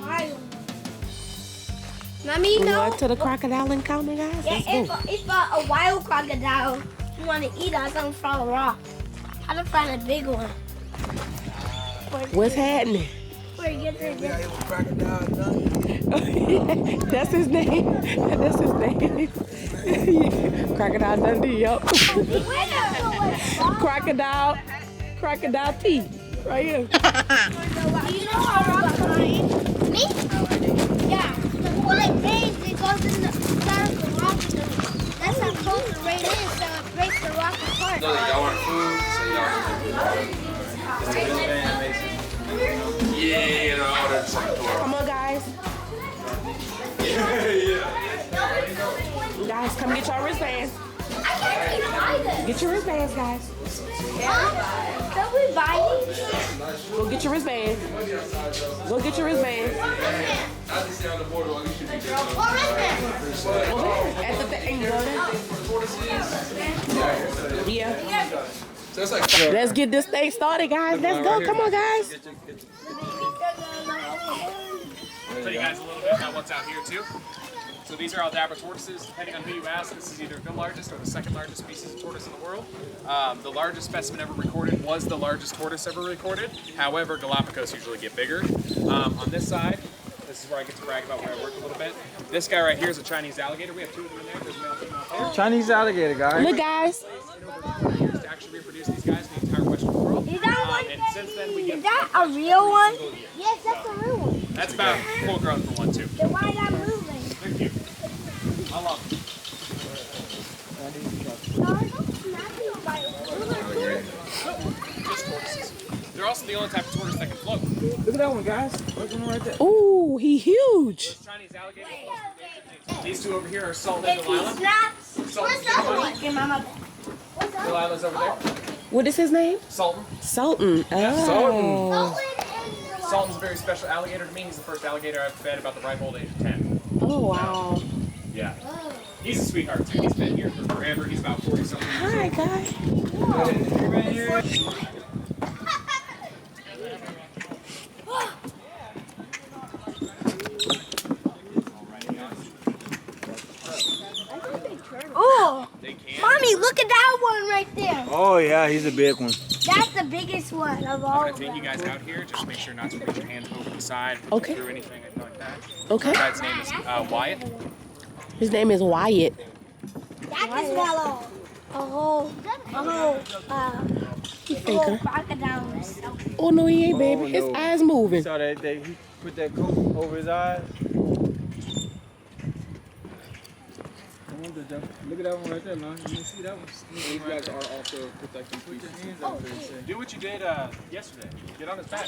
wild one. Mommy, We went to the Crocodile Encounter, guys. Let's go. If a wild crocodile you want to eat us, I'm from a rock. How to find a big one? What's happening? Where you get there? Crocodile That's his name. That's his name. Crocodile Dundee, yup. Crocodile teeth. Right here. Do you know how rock climb? Me? Yeah. The white veins, it goes in the start of the rock. That's how close the rain is, so it breaks the rock apart. So y'all want food? So y'all yeah, no, that's Come on, guys. Guys, come get your wristbands. I can't even buy this. Get your wristbands, guys. Don't we buy these? Go get your wristbands. Go get your wristbands. What wristband? At the thing, yeah. So it's like Let's get this thing started, guys. Let's go. Come on, guys. I'll tell you guys a little bit about what's out here too. So these are Aldabra tortoises. Depending on who you ask, this is either the largest or the second largest species of tortoise in the world. The largest specimen ever recorded was the largest tortoise ever recorded. However, Galapagos usually get bigger. On this side, this is where I get to brag about where I work a little bit. This guy right here is a Chinese alligator. We have two of them in there. There's a male and female there. Chinese alligator, guys. Look, guys. To actually reproduce these guys in the entire Western world. Is that one? And since then we get Is that a real one? Yes, that's a real one. that's about full grown for one too. Then why not moving? Thank you. I love them. Just tortoises. They're also the only type of tortoise that can float. Look at that one, guys. Look at one right there. Ooh, he huge. Those Chinese alligators. These two over here are Salt and Delilah. Snaps. Salt What's and the other Delilah. one? Your mama. What's the other one? Delilah's over there. What is his name? Sultan. Sultan. Oh. Sultan's a very special alligator to me. He's the first alligator I've fed about the ripe old age of 10. Oh, wow. Yeah. He's a sweetheart too. He's been here for forever. He's about 40 something years old. Hi, guys. Oh, They can. mommy, look at that one right there. Oh, yeah, he's a big one. That's the biggest one of all. I'm going to take you guys out here. Just make sure not to put your hands over the side, put Okay. them through anything like that. Okay. This guy's name is Wyatt. His name is Wyatt. That is mellow. Faker. Crocodiles. Oh, no, he ain't, baby. Oh, His no. eyes moving. Saw that he put that coat over his eyes. Look at that one right there, man. You can see that one. these guys are also protecting species. Do what you did yesterday. Get on his back.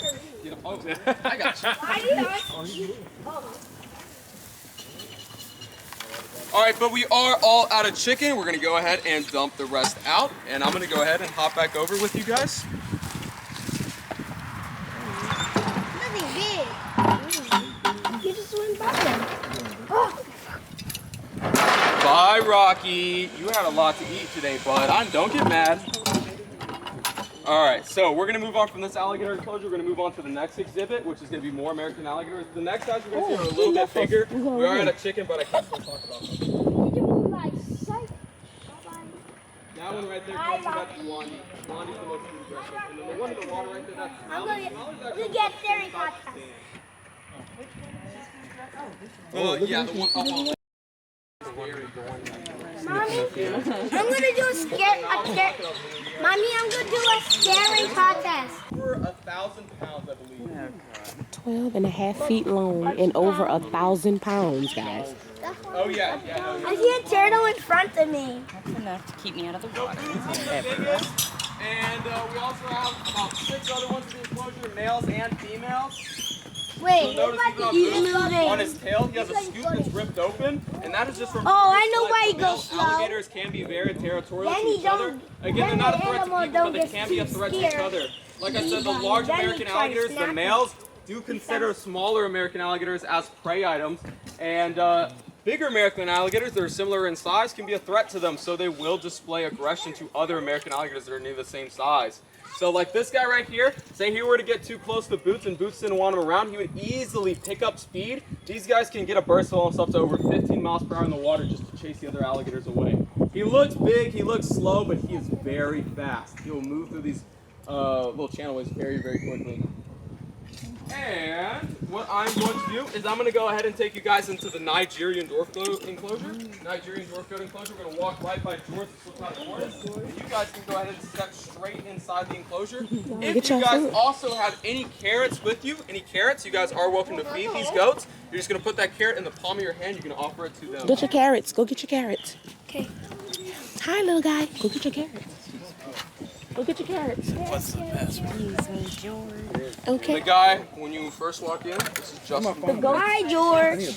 Oh, I got you. All right, but we are all out of chicken. We're gonna go ahead and dump the rest out, and I'm gonna go ahead and hop back over with you guys. Nothing big. You just went by them. Oh. Bye, Rocky. You had a lot to eat today, bud. Don't get mad. All right, so we're gonna move on from this alligator enclosure. We're gonna move on to the next exhibit, which is gonna be more American alligators. The next guys we're gonna see are a little bit bigger. We are at a chicken, but I can't still talk about them. That one right there, that's Blondie. Blondie's the most aggressive. And then the one in the water right there, that's Smiley. We get dairy contest. Yeah, the one up on. Mommy, I'm gonna do a scare. Mommy, I'm gonna do a scaring contest. Over 1,000 pounds, I believe. 12 and a half feet long and over 1,000 pounds, guys. Oh yeah, I see a turtle in front of me. That's enough to keep me out of the water. And we also have about 6 other ones in the enclosure, males and females. Wait, Notice he's on moving. his tail, he has a scoop that's ripped open, and that is just from. Oh, I know why he male goes slow. Alligators can be very territorial Then to he each other. don't- Again, then they're not a the threat to animal people, but don't they get can be a too threat to each scared. other. Like I said, the large Then he American tries alligators, the snapping. males, do consider smaller American alligators as prey items, and bigger American alligators that are similar in size can be a threat to them, so they will display aggression to other American alligators that are near the same size. So like this guy right here, say he were to get too close to Boots and Boots didn't want him around, he would easily pick up speed. These guys can get a burst of almost up to over 15 miles per hour in the water just to chase the other alligators away. He looks big, he looks slow, but he is very fast. He will move through these little channelways very, very quickly. And what I'm going to do is I'm going to go ahead and take you guys into the Nigerian dwarf goat enclosure. Nigerian dwarf goat enclosure. We're going to walk right by George, the tortoise. And you guys can go ahead and step straight inside the enclosure. If you guys also have any carrots with you, you guys are welcome to feed these goats. You're just going to put that carrot in the palm of your hand. You're going to offer it to them. Get your carrots. Go get your carrots. Okay. Hi, little guy. Go get your carrots. Go get your carrots. What's the password? Okay. The guy, when you first walk in, this is Justin. Hi, George.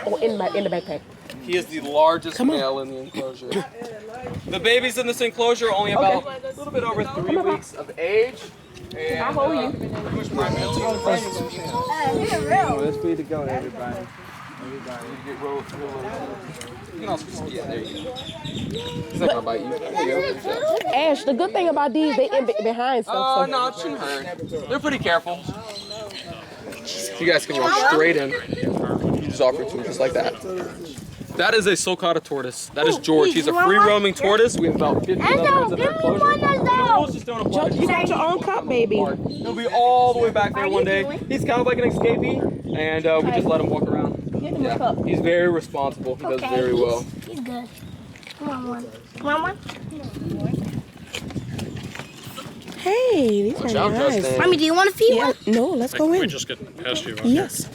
Oh, in the backpack. He is the largest male in the enclosure. The babies in this enclosure are only about a little bit over 3 weeks of age. And I'll hold you. let's feed the goat, everybody. You can also, yeah, there you go. He's not gonna bite you. There you go. Ash, the good thing about these, they in behind stuff. No, it shouldn't hurt. They're pretty careful. You guys can walk straight in. Just offer it to him just like that. That is a sulcata tortoise. That is George. He's a free-roaming tortoise. We have about 50 others in their enclosure. The rules just don't apply. You got your own cup, baby. He'll be all the way back there one day. He's kind of like an escapee, and we just let him walk around. Give him a cup. He's very responsible. He does very well. He's good. Come on, one. Come on, one. Hey, these Watch are out, nice. Justin. Mommy, do you want to feed one? No, let's go We in. just get past you. Yes.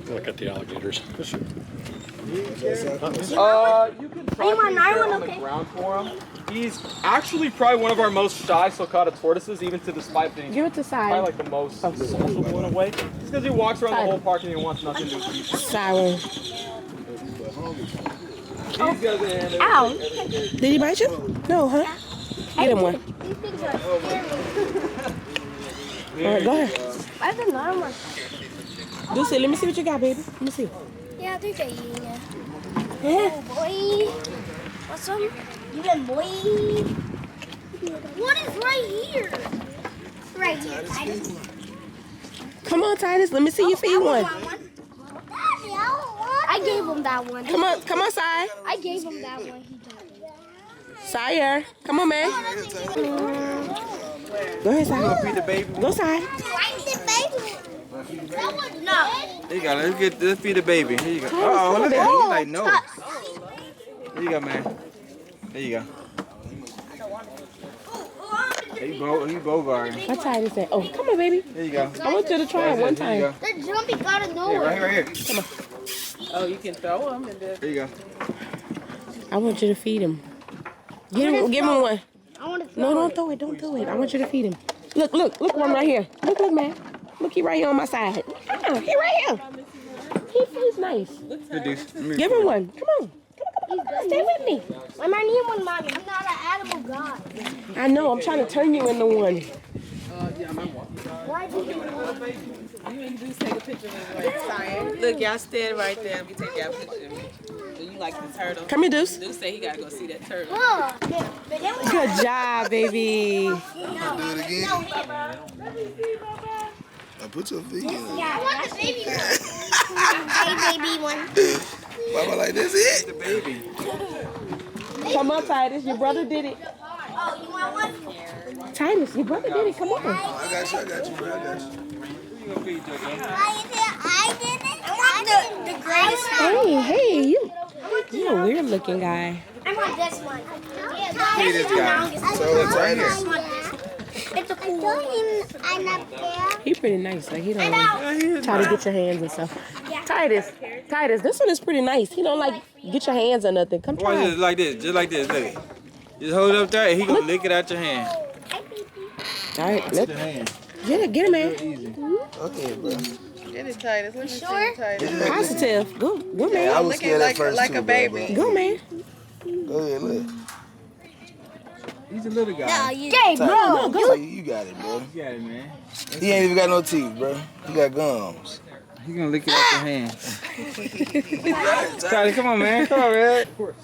Look at the alligators. You can try you want putting Nile dirt one, on the okay? ground for him. He's actually probably one of our most shy sulcata tortoises, even to despite being Give it to probably Siren. like the most sociable in a way. Just because he walks around the whole park and he wants nothing to do with people. Siren. These guys are handling Ow. everything. Did he bite you? No, huh? Get him one. These things are scary. All right, go ahead. Where's the Nile one? Lucy, let me see what you got, baby. Let me see. Yeah, they're eating it. Oh, boy. What's up? You got boy. What is right here? Right here, Titus. Come on, Titus. Let me see you feed one. I gave him that one. Come on, Sire. I gave him that one. He died. Sire. Come on, man. Go ahead, Sire. Feed the baby. Go, Sire. No. There you go. Let's feed the baby. Here you go. Oh, look at him. He's like, no. There you go, man. There you go. He Bogart. What Titus at? Oh, come on, baby. There you go. I want you to try it one There you time. go. They're jumping out of Hey, nowhere. right here. Come on. Oh, you can throw them and then. There you go. I want you to feed him. Give him one. I want to No, don't throw it. Don't throw it. I want you to feed him. Look one right here. Look, man. Look, he right here on my side. Come on, he right here. He's nice. Here, Deuce. Give him one. Come on. Stay with me. I might need one, Mommy. I'm not an animal god. I know. I'm trying to turn you into one. Why do you want to You and Deuce take a picture of me like Cyan. Look, y'all stand right there and we take y'all picture. Do you like the turtle? Come here, Deuce. Deuce say he gotta go see that turtle. Oh, Good job, baby. Do it again. I put your feet in. I want the baby one. Hey, baby one. Mama, like, that's it. The baby. Come on, Titus. Your brother did it. Oh, you want one? Titus, your brother did it. Come on. I got you, bro. I got you. Who you gonna feed, JoJo? I did it. I want the greatest. Hey, you're a weird looking guy. I want this one. Feed this guy. So it's right here. It's a cool one. I'm up there. He pretty nice. Like he don't try to get your hands and stuff. Titus, this one is pretty nice. He don't like get your hands or nothing. Come Watch try. this like this. Just like this. Look. Just hold it up there and he gonna lick it out your hand. All right, Your hand. get him, man. Easy. Okay, bro. Get it, Titus. Let me see you, Titus. Positive. Go, I man. was scared at first, like too, a baby. Go, man. Go ahead, look. He's a little guy. Jay, bro. So you got it, bro. You got it, man. He ain't even got no teeth, bro. He got gums. He gonna lick it out your hand. Charlie, come on, man. Come on, Red. Was over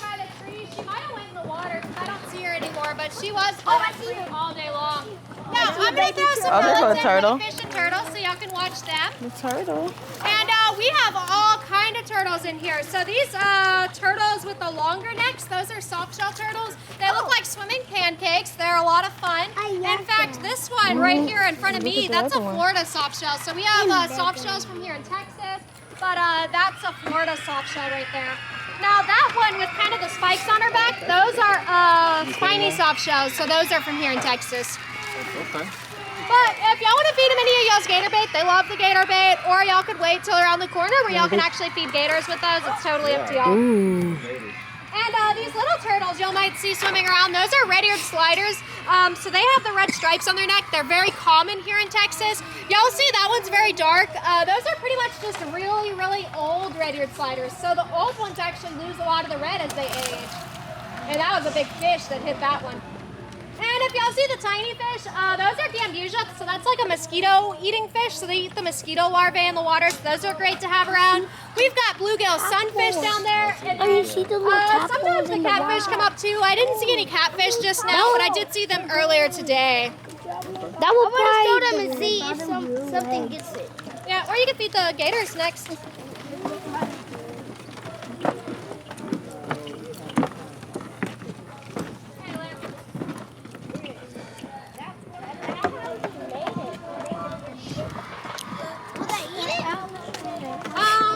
by the tree. She might have went in the water because I don't see her anymore. but she was all day long. Now, I'm going to throw some there's pellets a turtle. in for the fish and turtles so y'all can watch them. The turtle. And we have all kind of turtles in here. So these turtles with the longer necks, those are soft shell turtles. They look like swimming pancakes. They're a lot of fun. In fact, this one right here in front of me, that's a Florida soft shell. So we have soft shells from here in Texas, but that's a Florida soft shell right there. Now that one with kind of the spikes on her back, those are spiny soft shells. So those are from here in Texas. Okay. But if y'all want to feed them any of y'all's gator bait, they love the gator bait, or y'all could wait till they're around the corner where y'all can actually feed gators with those. It's totally up to y'all. And these little turtles y'all might see swimming around, those are red-eared sliders. So they have the red stripes on their neck. They're very common here in Texas. Y'all see that one's very dark. Those are pretty much just really, really old red-eared sliders. So the old ones actually lose a lot of the red as they age. And that was a big fish that hit that one. And if y'all see the tiny fish, those are gambusia, so that's like a mosquito-eating fish, so they eat the mosquito larvae in the water, so those are great to have around. We've got bluegill sunfish down there, and then, sometimes the catfish come up too. I didn't see any catfish just now, but I did see them earlier today. That will probably throw them and see if something gets it. Yeah, or you can feed the gators next.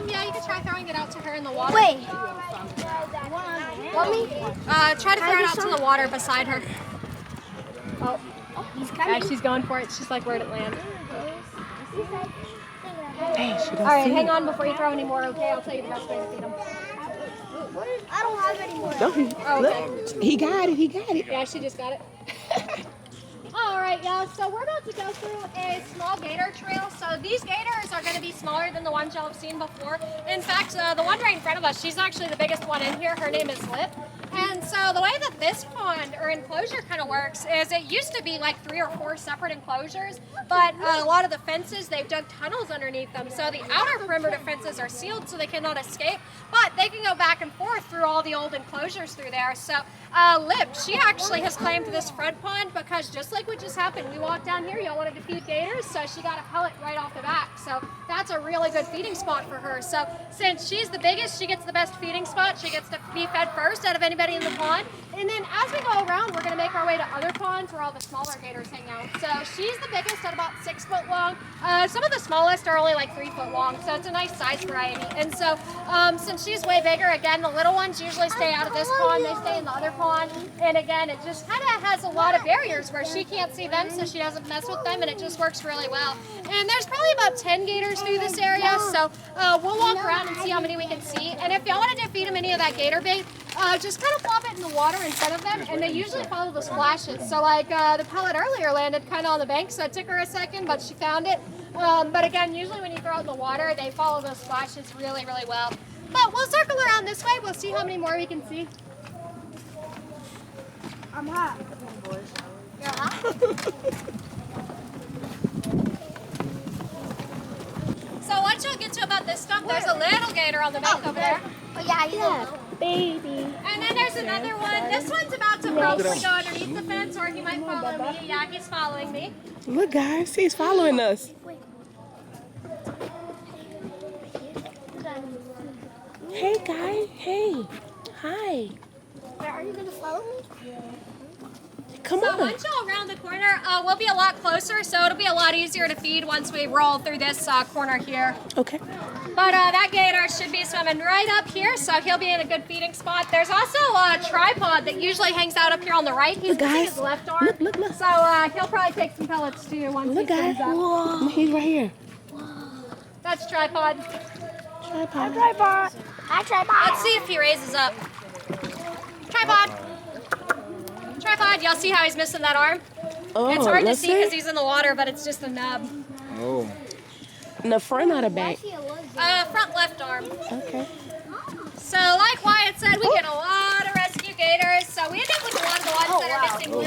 Yeah, you can try throwing it out to her in the water. Wait. Try to throw it out to the water beside her. Oh, yeah, she's going for it. She's like, where'd it land? All right, hang on before you throw any more, okay? I'll tell you the best way to feed them. I don't have any more. Okay. He got it. Yeah, she just got it. All right, y'all, so we're about to go through a small gator trail. So these gators are going to be smaller than the ones y'all have seen before. In fact, the one right in front of us, she's actually the biggest one in here. Her name is Lip. And so the way that this pond or enclosure kind of works is it used to be like 3 or 4 separate enclosures, but a lot of the fences, they've dug tunnels underneath them. So the outer perimeter fences are sealed so they cannot escape, but they can go back and forth through all the old enclosures through there. So Lip, she actually has claimed this front pond because just like what just happened, we walked down here, y'all wanted to feed gators, so she got a pellet right off the back. So that's a really good feeding spot for her. So since she's the biggest, she gets the best feeding spot. She gets to be fed first out of anybody in the pond. And then as we go around, we're going to make our way to other ponds where all the smaller gators hang out. So she's the biggest at about 6 foot long. Some of the smallest are only like 3 foot long, so it's a nice size variety. And so since she's way bigger, again, the little ones usually stay out of this pond. They stay in the other pond. And again, it just kind of has a lot of barriers where she can't see them, so she doesn't mess with them, and it just works really well. And there's probably about 10 gators through this area, so we'll walk around and see how many we can see. And if y'all wanted to feed them any of that gator bait, just kind of plop it in the water in front of them, and they usually follow the splashes. So like the pellet earlier landed kind of on the bank, so it took her a second, but she found it. But again, usually when you throw it in the water, they follow those splashes really, really well. But we'll circle around this way. We'll see how many more we can see. I'm hot. You're hot? So once y'all get to about this stump, there's a little gator on the bank over there. Oh yeah, he's a little baby. And then there's another one. This one's about to probably go underneath the fence, or he might follow me. Yeah, he's following me. Look, guys, he's following us. Hey, guy. Hey. Hi. Are you gonna follow me? Come So on. once y'all around the corner, we'll be a lot closer, so it'll be a lot easier to feed once we roll through this corner here. Okay. But that gator should be swimming right up here, so he'll be in a good feeding spot. There's also a tripod that usually hangs out up here on the right. He's missing his left arm. Look. So he'll probably take some pellets too once he Look, guys. swims up. Whoa. He's right here. That's tripod. Tripod. Hi, tripod. Let's see if he raises up. Tripod. Tripod. Y'all see how he's missing that arm? Oh, It's hard to let's see because he's in the water, but it's just a nub. Oh. In the front or the back? Front left arm. Okay. So like Wyatt said, we get a lot of rescue gators. So we end up with a lot of the ones that are missing limbs.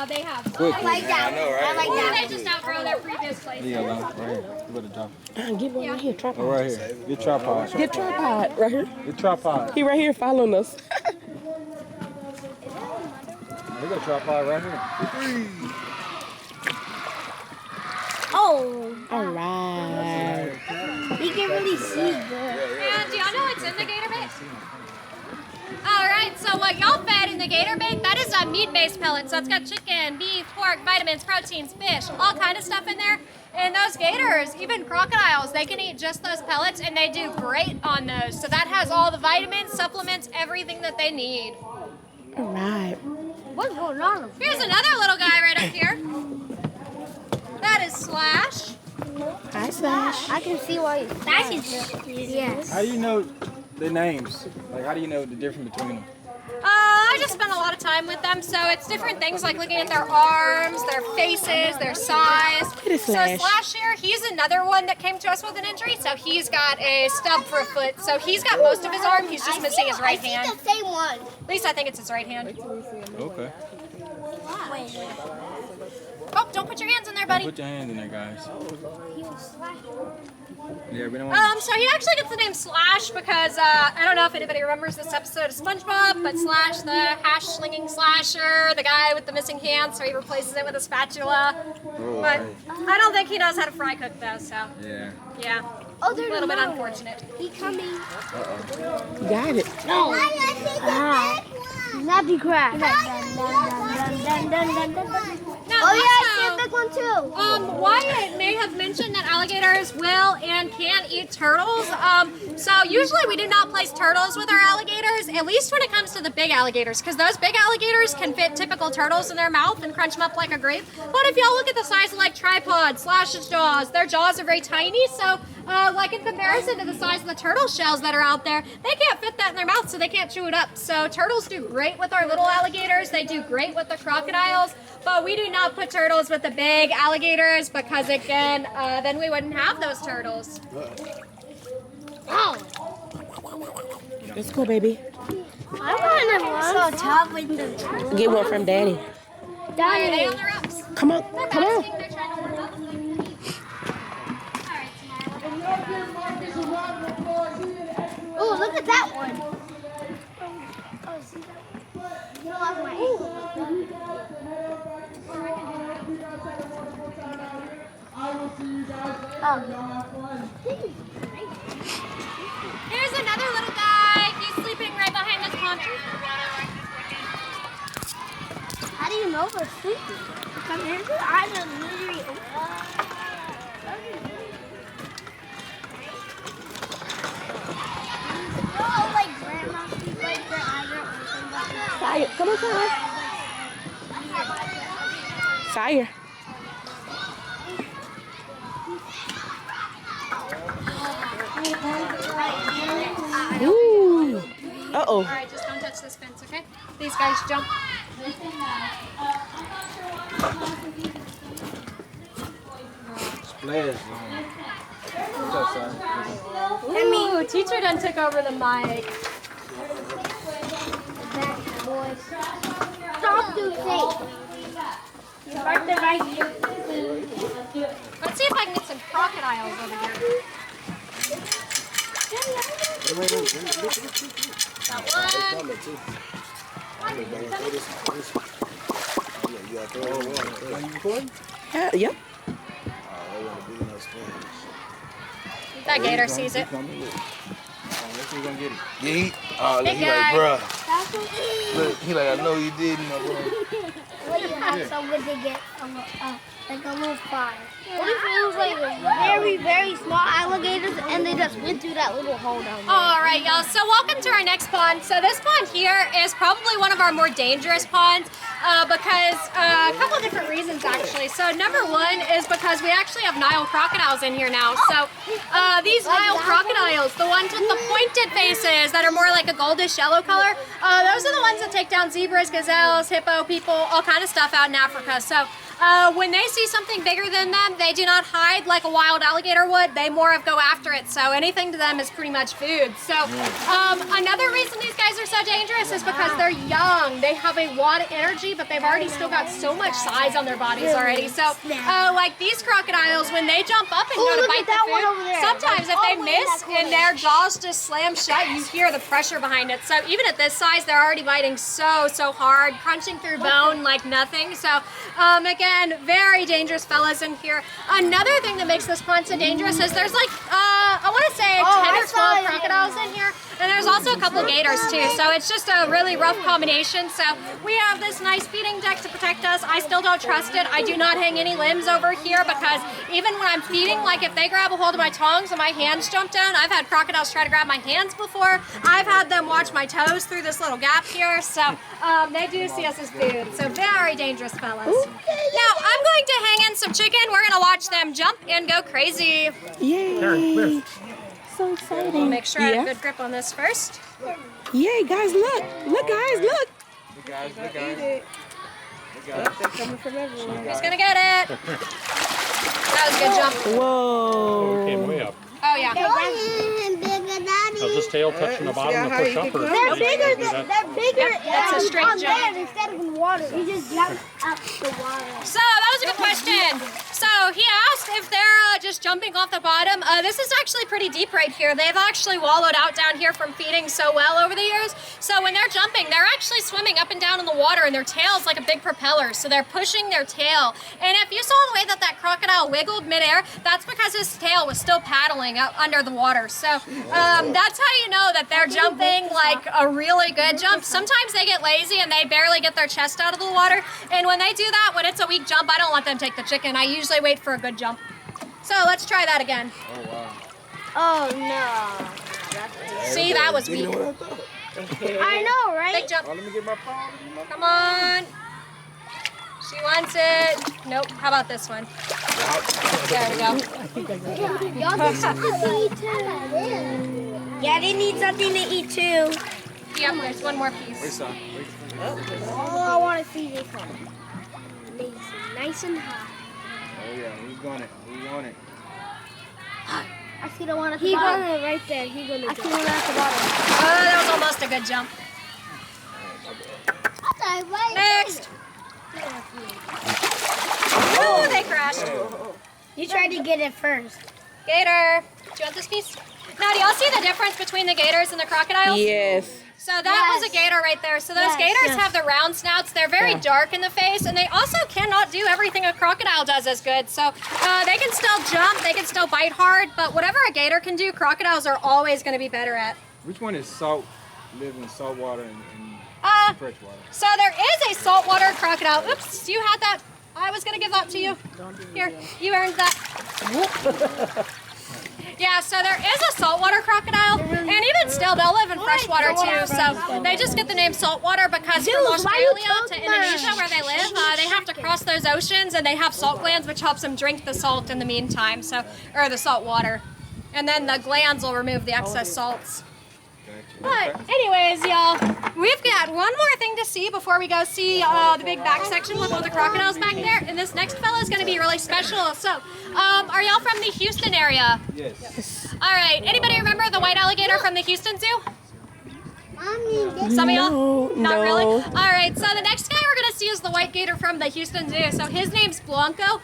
They have. I like that. I know, right? I like Or that. they just outgrow their previous places. Yeah, right here. You better drop. Get one right here. Tripod. Oh, right here. Get tripod. Get tripod. Right here. Get tripod. He right here following us. We got a tripod right here. Oh, All right. you can really see, bro. And do y'all know what's in the gator bait? Alright, so what y'all fed in the gator bait, that is a meat-based pellet. So it's got chicken, beef, pork, vitamins, proteins, fish, all kind of stuff in there. And those gators, even crocodiles, they can eat just those pellets and they do great on those. So that has all the vitamins, supplements, everything that they need. All right. What's going on? Here's another little guy right up here. That is Slash. Hi, Slash. I can see why it's Slash. Yes. How do you know the names? Like, how do you know the difference between them? I just spent a lot of time with them, so it's different things like looking at their arms, their faces, their size. Look at So Slash. Slash here, he's another one that came to us with an injury, so he's got a stub for a foot. So he's got most of his arm, he's just missing his right hand. I see the same one. At least I think it's his right hand. Okay. Wait. Oh, don't put your hands in there, buddy. Put your hands in there, guys. He was Slash. Yeah, we don't want So he actually gets the name Slash because I don't know if anybody remembers this episode of SpongeBob, but Slash, the hash slinging slasher, the guy with the missing hand, so he replaces it with a spatula. But I don't think he knows how to fry cook though, so yeah. Oh, A there's little bit another unfortunate. He coming. You got it. No. Snappy crack. Now, Oh yeah, I also, see a big one too. Wyatt may have mentioned that alligators will and can eat turtles. So usually we do not place turtles with our alligators, at least when it comes to the big alligators, because those big alligators can fit typical turtles in their mouth and crunch them up like a grape. But if y'all look at the size of like tripod, Slash's jaws, their jaws are very tiny, so like in comparison to the size of the turtle shells that are out there, they can't fit that in their mouth, so they can't chew it up. So turtles do great with our little alligators, they do great with the crocodiles, but we do not put turtles with the big alligators because again, then we wouldn't have those turtles. Oh. Let's go, baby. I want to so tough with the Get one from Daddy. Are they on the ropes? Come on. They're Come on. basking, they're trying to warm up. Oh, look at that one. Oh, see that one? You love my Here's another little guy. He's sleeping right behind this pond. How do you know they're sleeping? Because here's the eyes are literally oh, like grandma sleep like their eyes are open. Sire. Come on, Sire. Sire. Ooh. Uh-oh. All right, just don't touch this fence, okay? These guys jump. Splash. What's up, son? Ooh, teacher done took over the mic. Stop to say. Start the right here. Let's see if I can get some crocodiles over here. Yep. That gator sees it. Yeah, look, Big he guy. like, bruh. Look, he like, I know you did, my boy. Well, you have someone to get like a little fire. What if it was like very, very small alligators and they just went through that little hole down there? All right, y'all. So welcome to our next pond. So this pond here is probably one of our more dangerous ponds because a couple of different reasons, actually. So number one is because we actually have Nile crocodiles in here now. So these Nile crocodiles, the ones with the pointed faces that are more like a goldish yellow color, those are the ones that take down zebras, gazelles, hippo, people, all kind of stuff. stuff out in Africa. So when they see something bigger than them, they do not hide like a wild alligator would. They more of go after it. So anything to them is pretty much food. So another reason these guys are so dangerous is because they're young. They have a lot of energy, but they've already still got so much size on their bodies already. So like these crocodiles, when they jump up and go to bite the food, sometimes if they miss and their jaws just slam shut, you hear the pressure behind it. So even at this size, they're already biting so hard, crunching through bone like nothing. So again, very dangerous fellas in here. Another thing that makes this pond so dangerous is there's like, I want to say 10 or 12 crocodiles in here. And there's also a couple gators too, so it's just a really rough combination. So we have this nice feeding deck to protect us. I still don't trust it. I do not hang any limbs over here because even when I'm feeding, like if they grab a hold of my tongs and my hands jump down, I've had crocodiles try to grab my hands before. I've had them watch my toes through this little gap here, so they do see us as food. So very dangerous fellas. Now I'm going to hang in some chicken. We're going to watch them jump and go crazy. Yay! So exciting. We'll make sure I have a good grip on this first. Yay, guys, look. Look, guys, look. Look, guys. Look, guys. They're coming from everywhere. Who's going to get it? That was a good jump. Whoa. It came way up. Oh, yeah. Does this tail touching the bottom to push up? Or They're bigger. That's a straight jump. Instead of in water. You just jump out the water. So that was a good question. So he asked if they're just jumping off the bottom. This is actually pretty deep right here. They've actually wallowed out down here from feeding so well over the years. So when they're jumping, they're actually swimming up and down in the water, and their tail's like a big propeller. So they're pushing their tail. And if you saw the way that that crocodile wiggled midair, that's because his tail was still paddling up under the water. So that's how you know that they're jumping like a really good jump. Sometimes they get lazy and they barely get their chest out of the water. And when they do that, when it's a weak jump, I don't let them take the chicken. I usually wait for a good jump. So let's try that again. Oh, wow. Oh no. See, that was weak. I know, right? Big jump. Oh, let me get my palm. Come on. She wants it. Nope. How about this one? There we go. Y'all need something to eat too. Yeah, they need something to eat too. Yep, there's one more piece. Where's some? Oh, I want to see this one. Nice and high. Oh, yeah. Who's going it? Who's on it? I see the one at the bottom. He got it right there. He got it. I see one at the bottom. Oh, that was almost a good jump. Next. Oh, they crashed. You tried to get it first. Gator. Do you want this piece? Now, do y'all see the difference between the gators and the crocodiles? Yes. So that was a gator right there. So those gators have the round snouts. They're very dark in the face, and they also cannot do everything a crocodile does as good. So they can still jump, they can still bite hard, but whatever a gator can do, crocodiles are always going to be better at. Which one is salt, live in salt water and fresh water? So there is a saltwater crocodile. Oops, you had that. I was going to give that to you. Here, you earned that. Yeah, so there is a saltwater crocodile, and even still, they'll live in freshwater too. So they just get the name saltwater because from Australia to Indonesia, where they live, they have to cross those oceans, and they have salt glands, which helps them drink the salt in the meantime. So, or the salt water, and then the glands will remove the excess salts. But anyways, y'all, we've got one more thing to see before we go see the big back section with all the crocodiles back there. And this next fella is going to be really special. So, are y'all from the Houston area? Yes. All right. Anybody remember the white alligator from the Houston Zoo? Some of y'all? Not really? All right, so the next guy we're going to see is the white gator from the Houston Zoo. So his name's Blanco.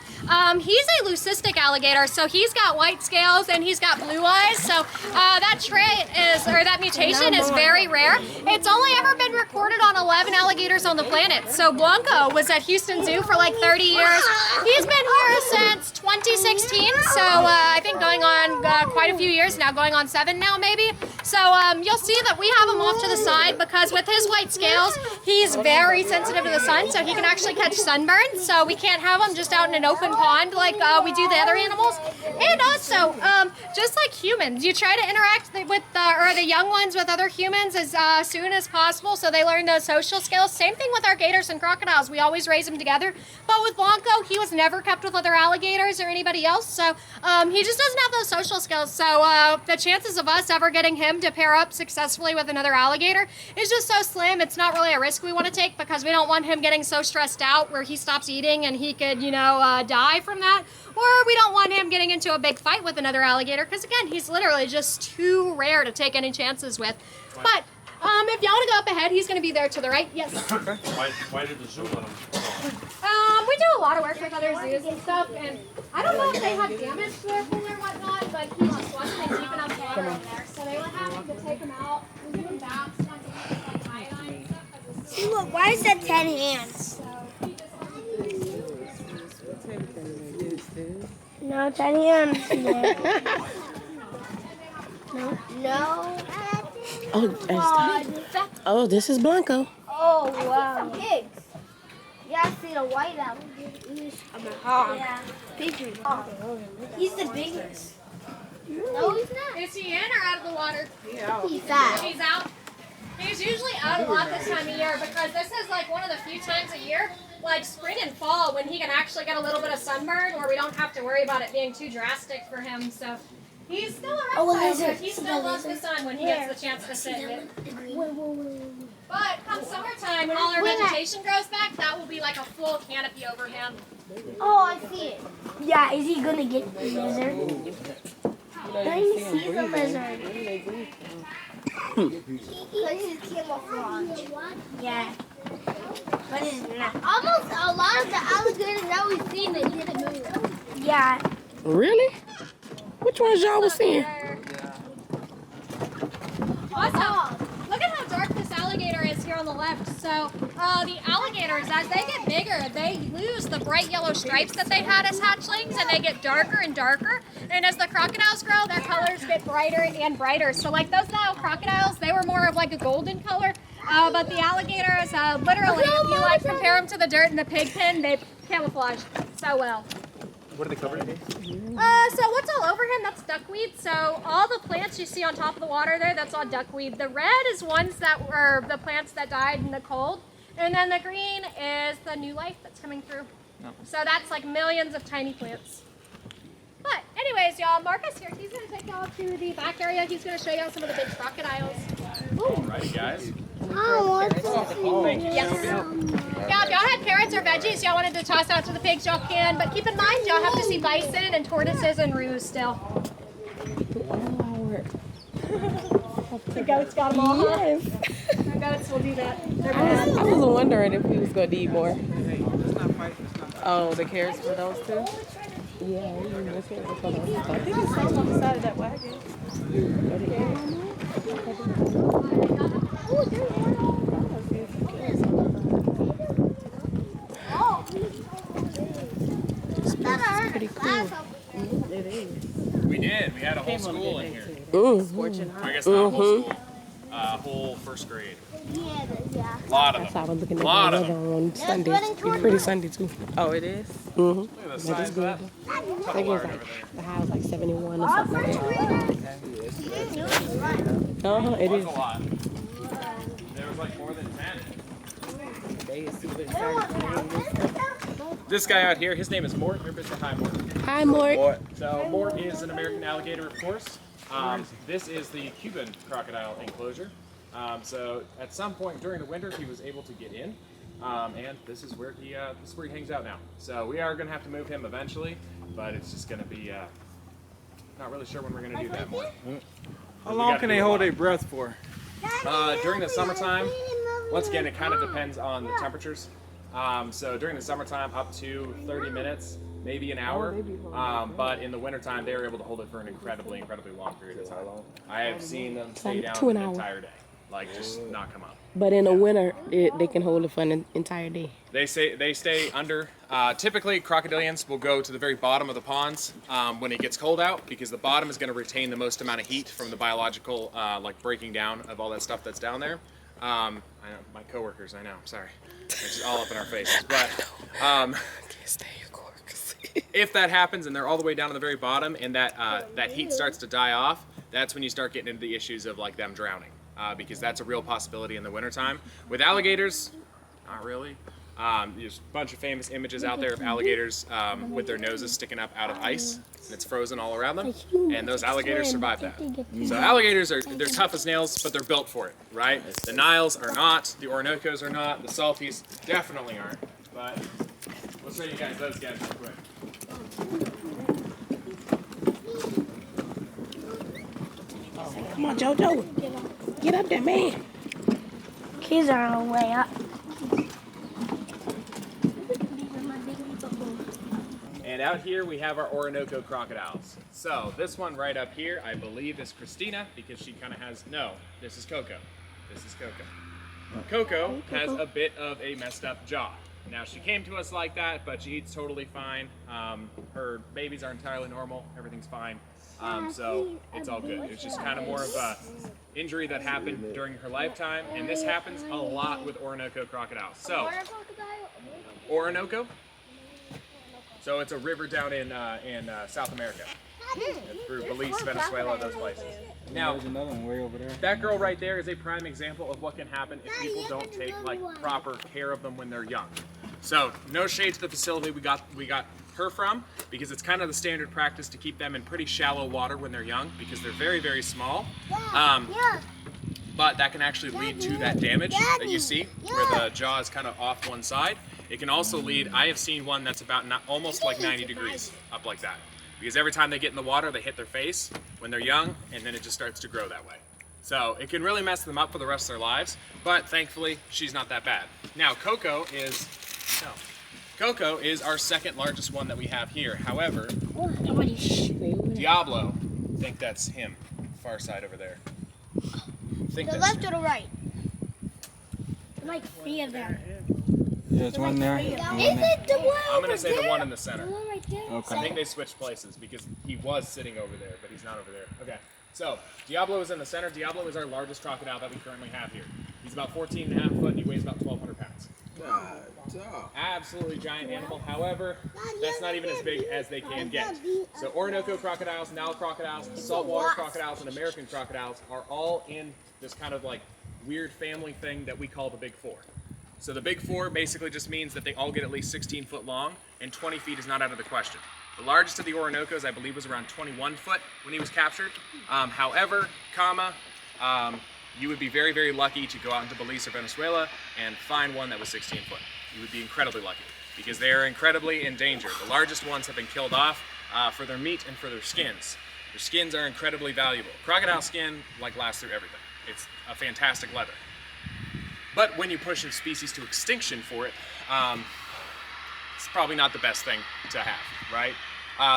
He's a leucistic alligator, so he's got white scales and he's got blue eyes. So that trait is, or that mutation is very rare. It's only ever been recorded on 11 alligators on the planet. So Blanco was at Houston Zoo for like 30 years. He's been here since 2016, so I think going on quite a few years now, going on 7 now maybe. So you'll see that we have him off to the side because with his white scales, he's very sensitive to the sun, so he can actually catch sunburn. So we can't have him just out in an open pond like we do the other animals. And also, just like humans, you try to interact with or the young ones with other humans as soon as possible so they learn those social skills. Same thing with our gators and crocodiles. We always raise them together. But with Blanco, he was never kept with other alligators or anybody else, so he just doesn't have those social skills. So the chances of us ever getting him him to pair up successfully with another alligator is just so slim. It's not really a risk we want to take because we don't want him getting so stressed out where he stops eating and he could, you know, die from that. Or we don't want him getting into a big fight with another alligator because, again, he's literally just too rare to take any chances with. But if y'all want to go up ahead, he's going to be there to the right. Yes. Why did the zoo let him? We do a lot of work with other zoos and stuff, and I don't know if they had damage to their pool or whatnot, but he just wasn't in deep enough water in there. So they were having to take him out and give him baths once a week, like iodine and stuff. See, look, why is that 10 hands? No, 10 hands. No. Oh, this is Blanco. Oh, wow. Pigs. Yeah, I see the white alligator. I'm a hog. Yeah. Pictures. He's the biggest. No, he's not. Is he in or out of the water? He's out. He's out. He's usually out a lot this time of year because this is like one of the few times a year, like spring and fall, when he can actually get a little bit of sunburn where we don't have to worry about it being too drastic for him. So he's still a reptile, but he still loves the sun when he gets the chance to sit in it. But come summertime, when all our vegetation grows back, that will be like a full canopy over him. Oh, I see it. Yeah, is he gonna get the lizard? Let me see the lizard. Because he's camouflage. Yeah. But it's not. Almost a lot of the alligators that we've seen, they didn't move. Yeah. Really? Which ones y'all was seeing? Awesome. Look at how dark this alligator is here on the left. So the alligators, as they get bigger, they lose the bright yellow stripes that they had as hatchlings, and they get darker and darker. And as the crocodiles grow, their colors get brighter and brighter. So like those Nile crocodiles, they were more of like a golden color. But the alligators, literally, if you like compare them to the dirt in the pig pen, they camouflage so well. What are they covered in? So what's all over him, that's duckweed. So all the plants you see on top of the water there, that's all duckweed. The red is ones that were the plants that died in the cold. And then the green is the new life that's coming through. No. So that's like millions of tiny plants. But anyways, y'all, Marcus here, he's going to take y'all to the back area. He's going to show y'all some of the big crocodiles. Alrighty, guys. Yes. Yeah, if y'all had carrots or veggies y'all wanted to toss out to the pigs, y'all can. But keep in mind, y'all have to see bison and tortoises and roos still. The goats got them all, huh? Yes. The goats will do that. I was wondering if we was going to need more. Oh, the carrots for those two? Yeah, I think it's some on the side of that wagon. pretty cool. It is. We did. We had a whole school in here. Scorching I guess not a whole school. Whole first grade. Yeah. A lot of That's them. how I was looking at Lot the of weather them. on Sunday. It's pretty Sunday too. Oh, it is? Mm-hmm. Look at the size of that. I think it was like the high was like 71 or something like that. It It was is. a lot. There was like more than 10. This guy out here, his name is Mort. Everybody say hi, Mort. Hi, Mort. So Mort is an American alligator, of course. This is the Cuban crocodile enclosure. So at some point during the winter, he was able to get in, and this is where he hangs out now. So we are going to have to move him eventually, but it's just going to be not really sure when we're going to do that more. How long can they hold their breath for? During the summertime, once again, it kind of depends on the temperatures. So during the summertime, up to 30 minutes, maybe an hour. But in the wintertime, they're able to hold it for an incredibly long period of time. I have seen them stay down for an entire day, like just not come up. But in the winter, they can hold it for an entire day. They stay under. Typically, crocodilians will go to the very bottom of the ponds when it gets cold out, because the bottom is going to retain the most amount of heat from the biological like breaking down of all that stuff that's down there. I know, my coworkers, I know, I'm sorry. It's just all up in our faces. But I can't stand your coworkers. if that happens and they're all the way down to the very bottom and that heat starts to die off, that's when you start getting into the issues of like them drowning, because that's a real possibility in the wintertime. With alligators, not really. There's a bunch of famous images out there of alligators with their noses sticking up out of ice, and it's frozen all around them, and those alligators survive that. So alligators they're tough as nails, but they're built for it, right? The Niles are not, the Orinocos are not, the Salties definitely aren't, but we'll show you guys those guys real quick. Come on, JoJo. Get up there, man. Kids are on the way up. And out here we have our Orinoco crocodiles. So this one right up here, I believe is Christina, because she kind of has, no, this is Coco. This is Coco. Coco has a bit of a messed up jaw. Now she came to us like that, but she eats totally fine. Her babies are entirely normal, everything's fine. So it's all good. It's just kind of more of a injury that happened during her lifetime, and this happens a lot with Orinoco crocodiles. So, Orinoco. So it's a river down in South America, through Belize, Venezuela, those places. Now, There's another one way over there. that girl right there is a prime example of what can happen if people don't take like proper care of them when they're young. So no shade to the facility we got her from, because it's kind of the standard practice to keep them in pretty shallow water when they're young, because they're very, very small. But that can actually lead to that damage that you see, where the jaw is kind of off one side. It can also lead, I have seen one that's about almost like 90 degrees up like that. Because every time they get in the water, they hit their face when they're young, and then it just starts to grow that way. So it can really mess them up for the rest of their lives, but thankfully, she's not that bad. Now, Coco is our second largest one that we have here. However, Diablo, I think that's him, far side over there. The left or the right? Like 3 of them. There's one there. Is it the one I'm going to say the one in the center. The one right there? Okay. I think they switched places because he was sitting over there, but he's not over there. Okay, so Diablo is in the center. Diablo is our largest crocodile that we currently have here. He's about 14.5 foot and he weighs about 1,200 pounds. Absolutely giant animal. However, that's not even as big as they can get. So Orinoco crocodiles, Nile crocodiles, saltwater crocodiles, and American crocodiles are all in this kind of like weird family thing that we call the Big Four. So the Big Four basically just means that they all get at least 16 foot long, and 20 feet is not out of the question. The largest of the Orinocos, I believe, was around 21 foot when he was captured. However, you would be very, very lucky to go out into Belize or Venezuela and find one that was 16 foot. You would be incredibly lucky because they are incredibly endangered. The largest ones have been killed off for their meat and for their skins. Their skins are incredibly valuable. Crocodile skin lasts through everything. It's a fantastic leather. But when you push a species to extinction for it, it's probably not the best thing to have, right?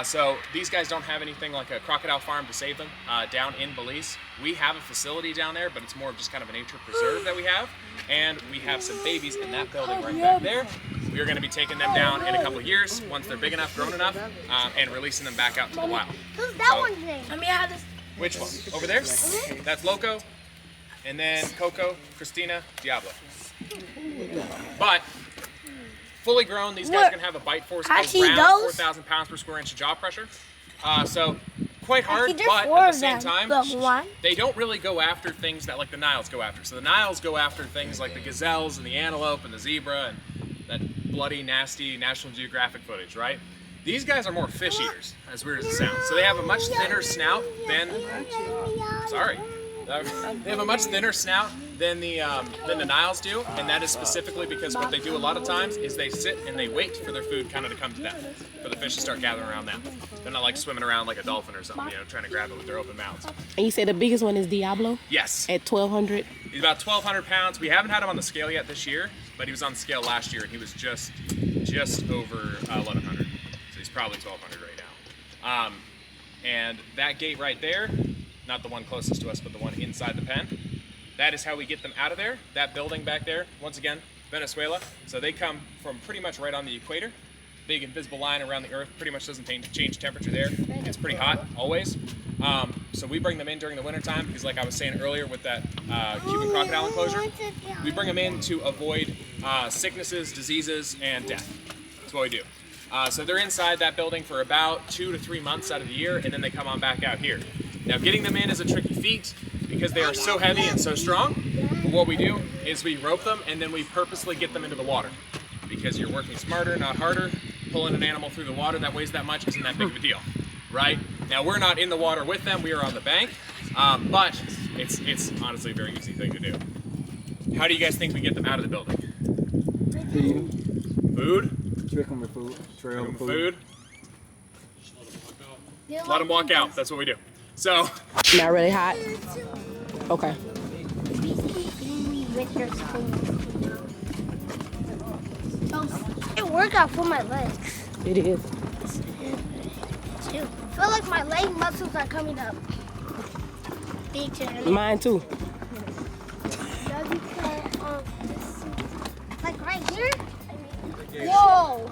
So these guys don't have anything like a crocodile farm to save them down in Belize. We have a facility down there, but it's more of just kind of a nature preserve that we have. And we have some babies in that building right back there. We are going to be taking them down in a couple of years, once they're big enough, grown enough, and releasing them back out to the wild. Who's that one's name? Let me have this. Which one? Over there? That's Loco. And then Coco, Christina, Diablo. But fully grown, these guys can have a bite force of around 4,000 pounds per square inch of jaw pressure. So quite hard, but at the same time, they don't really go after things that like the Niles go after. So the Niles go after things like the gazelles and the antelope and the zebra and that bloody, nasty National Geographic footage, right? These guys are more fish eaters, as weird as it sounds. So they have a much thinner snout than, they have a much thinner snout than the Niles do, and that is specifically because what they do a lot of times is they sit and they wait for their food kind of to come to them, for the fish to start gathering around them. They're not like swimming around like a dolphin or something, trying to grab it with their open mouths. And you said the biggest one is Diablo? Yes. At 1,200? He's about 1,200 pounds. We haven't had him on the scale yet this year, but he was on the scale last year, and he was just over 1,100. So he's probably 1,200 right now. And that gate right there, not the one closest to us, but the one inside the pen, that is how we get them out of there. That building back there, once again, Venezuela. So they come from pretty much right on the equator. Big invisible line around the earth, pretty much doesn't change temperature there. It's pretty hot, always. So we bring them in during the wintertime because like I was saying earlier with that Cuban crocodile enclosure, we bring them in to avoid sicknesses, diseases, and death. That's what we do. So they're inside that building for about 2 to 3 months out of the year, and then they come on back out here. Now getting them in is a tricky feat because they are so heavy and so strong. But what we do is we rope them and then we purposely get them into the water. because you're working smarter, not harder. Pulling an animal through the water that weighs that much isn't that big of a deal, right? Now we're not in the water with them, we are on the bank, but it's honestly a very easy thing to do. How do you guys think we get them out of the building? Food? Trick them with food. Trail them food. Let them walk out, that's what we do. So. Not really hot? Okay. It workout for my legs. It is. I feel like my leg muscles are coming up. Big turn. Mine too. Like right here? Whoa!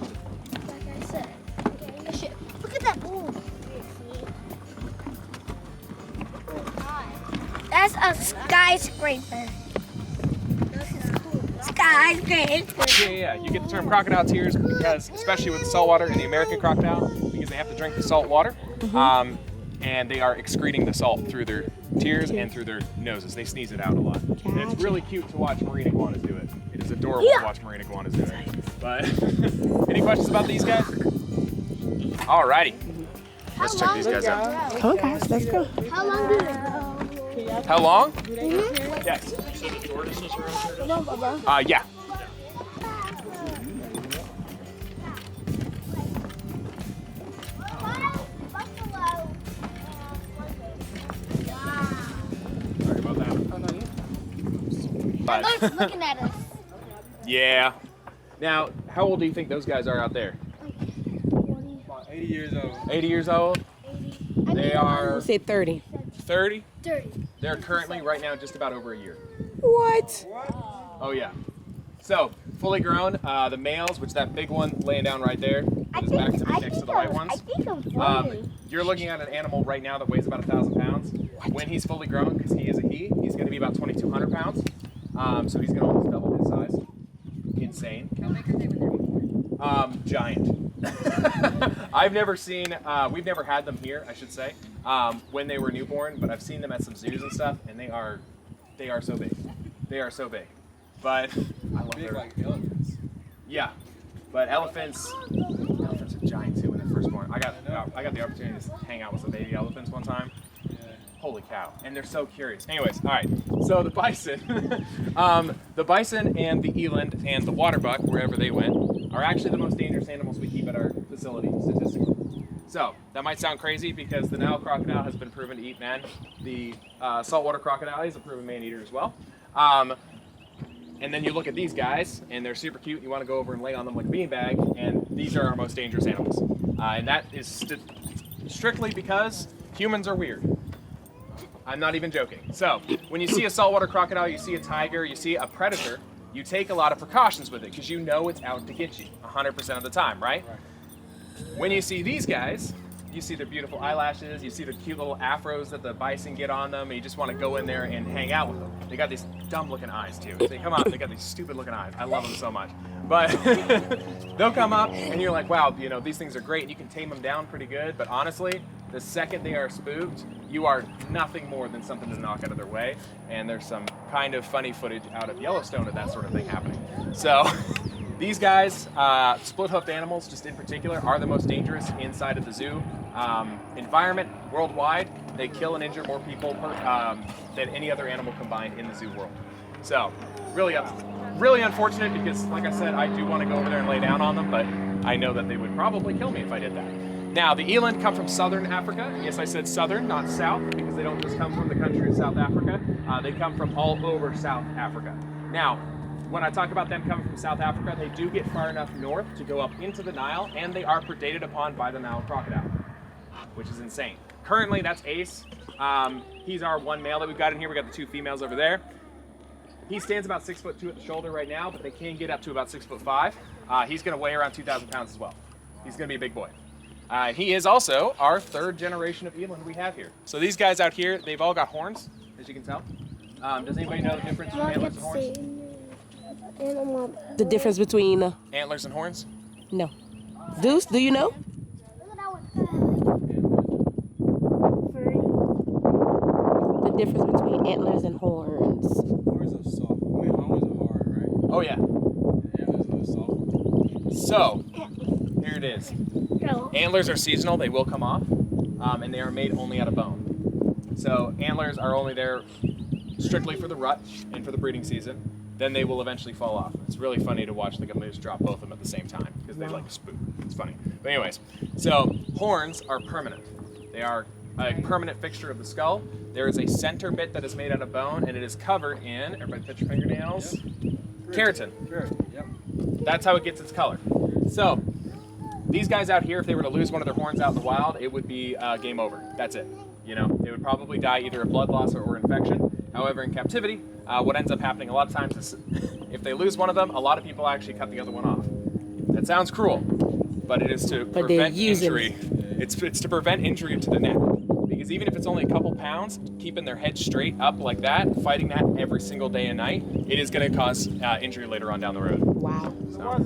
Like I said. Okay, shit. Look at that boom. That's a skyscraper. Skyscraper. Yeah, you get the term crocodile tears because, especially with the saltwater and the American crocodile, because they have to drink the salt water, and they are excreting the salt through their tears and through their noses. They sneeze it out a lot. And it's really cute to watch marine iguanas do it. It is adorable to watch marine iguanas do it. But any questions about these guys? Alrighty. Let's check these guys out. Come on, guys, let's go. How long do they go? How long? So Yes. the tortoises are out there? Yeah. Sorry about that. They're looking at us. Yeah. Now, how old do you think those guys are out there? About 80 years old. 80 years old? They are Say 30. 30? 30. They're currently, right now, just about over a year. What? Oh, yeah. So, fully grown, the males, which that big one laying down right there, is back to me next to the white ones. I think I'm 40. You're looking at an animal right now that weighs about 1,000 pounds. When he's fully grown, because he is a he, he's going to be about 2,200 pounds. So he's going to almost double his size. Insane. How big are they when they're Giant. I've never seen, we've never had them here, I should say, when they were newborn, but I've seen them at some zoos and stuff, and they are so big. They are so big. But I love Big their, like elephants. yeah. But elephants are giant too when they're first born. I got the opportunity to hang out with some baby elephants one time. Holy cow. And they're so curious. Anyways, all right. So the bison, the bison and the eland and the water buck, wherever they went, are actually the most dangerous animals we keep at our facility statistically. So that might sound crazy because the Nile crocodile has been proven to eat men. The saltwater crocodile is a proven man-eater as well. And then you look at these guys, and they're super cute. You want to go over and lay on them like a beanbag, and these are our most dangerous animals. And that is strictly because humans are weird. I'm not even joking. So when you see a saltwater crocodile, you see a tiger, you see a predator, you take a lot of precautions with it because you know it's out to get you 100% of the time, right? When you see these guys, you see their beautiful eyelashes, you see the cute little afros that the bison get on them, and you just want to go in there and hang out with them. They got these dumb looking eyes too. They come out, they got these stupid looking eyes. I love them so much. But they'll come up and you're like, wow, you know, these things are great and you can tame them down pretty good, but honestly, the second they are spooked, you are nothing more than something to knock out of their way. And there's some kind of funny footage out of Yellowstone of that sort of thing happening. So these guys, split-hoofed animals just in particular, are the most dangerous inside of the zoo environment worldwide. They kill and injure more people than any other animal combined in the zoo world. So really unfortunate because, like I said, I do want to go over there and lay down on them, but I know that they would probably kill me if I did that. Now, the eland come from southern Africa. Yes, I said southern, not south, because they don't just come from the country of South Africa. They come from all over South Africa. Now, when I talk about them coming from South Africa, they do get far enough north to go up into the Nile, and they are predated upon by the Nile crocodile, which is insane. Currently, that's Ace. He's our one male that we've got in here. We got the two females over there. He stands about 6'2" at the shoulder right now, but they can get up to about 6'5". He's going to weigh around 2,000 pounds as well. He's going to be a big boy. He is also our third generation of eland we have here. So these guys out here, they've all got horns, as you can tell. Does anybody know the difference between antlers and horns? The difference between Antlers and horns? No. Deuce, do you know? The difference between antlers and horns. Horns are soft. I mean, horns are hard, right? Oh yeah. Antlers are soft. So, here it is. Antlers are seasonal, they will come off, and they are made only out of bone. So antlers are only there strictly for the rut and for the breeding season. Then they will eventually fall off. It's really funny to watch like a moose drop both of them at the same time because they like spook. It's funny. But anyways, so horns are permanent. They are a permanent fixture of the skull. There is a center bit that is made out of bone, and it is covered in, everybody touch your fingernails, keratin. Yep. That's how it gets its color. So these guys out here, if they were to lose one of their horns out in the wild, it would be game over. That's it. You know, they would probably die either of blood loss or infection. However, in captivity, what ends up happening a lot of times is if they lose one of them, a lot of people actually cut the other one off. That sounds cruel, but it is to prevent injury. It's to prevent injury to the neck. Because even if it's only a couple pounds, keeping their head straight up like that, fighting that every single day and night, it is going to cause injury later on down the road. Wow. So,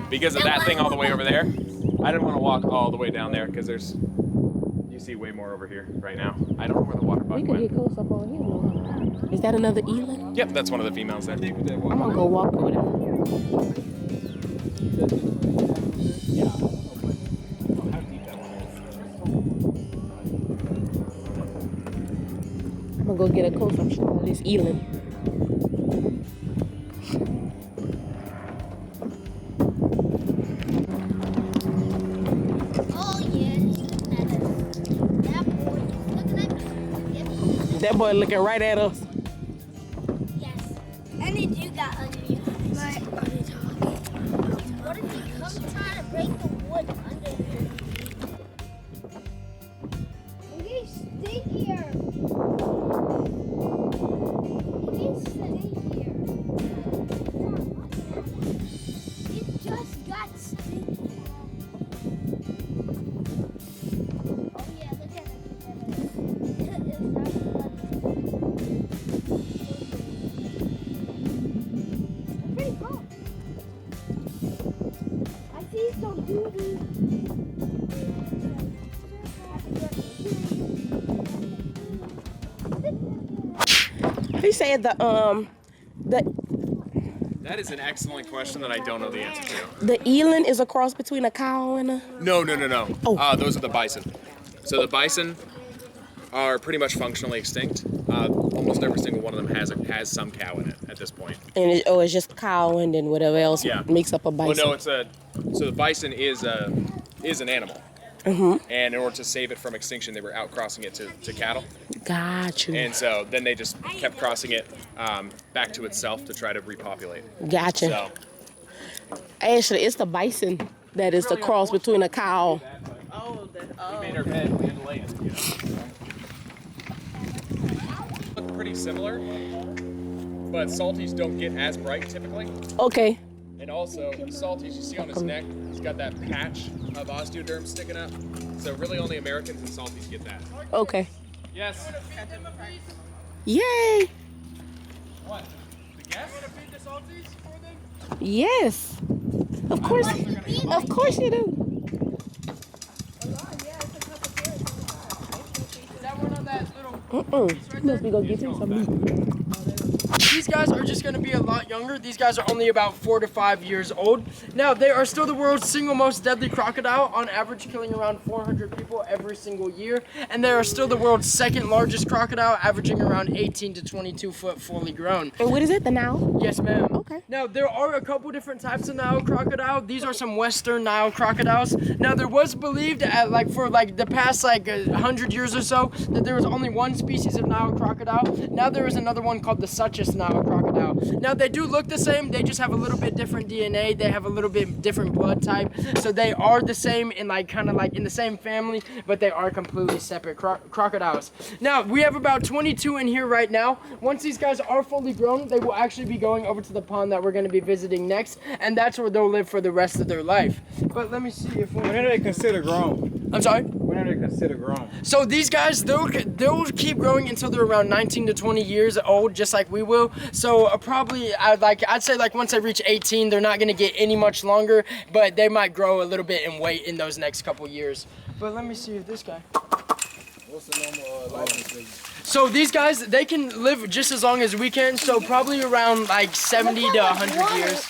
because of that thing all the way over there, I didn't want to walk all the way down there because there's, you see way more over here right now. I don't know where the water bug We could went. get close up on here. Is that another eland? Yep, that's one of the females there. I'm gonna go walk over there. I'm gonna go get a close up shot of this eland. Oh yeah, he's looking at us. That boy is looking at me. Yep. That boy looking right at us. Yes. And then you got ugly eyes. Right. What if he comes trying to break the wood under here? He's stinkier. He's stinkier. He just got stinky. Oh yeah, look at pretty cool. I see some doo-doo. He said the That is an excellent question that I don't know the answer to. the eland is a cross between a cow and a. No. Oh. Those are the bison. So the bison are pretty much functionally extinct. Almost every single one of them has some cow in it at this point. And it's just cow and then whatever else makes up a bison. Well, no, so the bison is an animal. Mm-hmm. And in order to save it from extinction, they were outcrossing it to cattle. Got you. And so then they just kept crossing it back to itself to try to repopulate. Gotcha. So, actually, it's the bison that is the cross between a cow. we made our bed and lay it, you know. Look pretty similar, but salties don't get as bright typically. Okay. And also, the salties you see on his neck, he's got that patch of osteoderm sticking up. So really only Americans and salties get that. Okay. Yes. Yay. What? The guests? Want to feed the salties for them? Yes. Of course. Of course you do. You must be gonna get him some meat. These guys are just going to be a lot younger. These guys are only about 4 to 5 years old. Now, they are still the world's single most deadly crocodile, on average killing around 400 people every single year. And they are still the world's second largest crocodile, averaging around 18 to 22 foot fully grown. And what is it, the Nile? Yes, ma'am. Okay. Now, there are a couple different types of Nile crocodile. These are some Western Nile crocodiles. Now, there was believed for the past 100 years or so that there was only one species of Nile crocodile. Now there is another one called the Suchus Nile crocodile. Now, they do look the same. They just have a little bit different DNA. They have a little bit different blood type. So they are the same in kind of in the same family, but they are completely separate crocodiles. Now, we have about 22 in here right now. Once these guys are fully grown, they will actually be going over to the pond that we're going to be visiting next, and that's where they'll live for the rest of their life. But let me see if when are they considered grown? I'm sorry? When are they considered grown? So these guys, they'll keep growing until they're around 19 to 20 years old, just like we will. So probably, I'd say once they reach 18, they're not going to get any much longer, but they might grow a little bit in weight in those next couple years. But let me see if this guy. What's the normal life expectancy? So these guys, they can live just as long as we can, so probably around 70 to 100 years.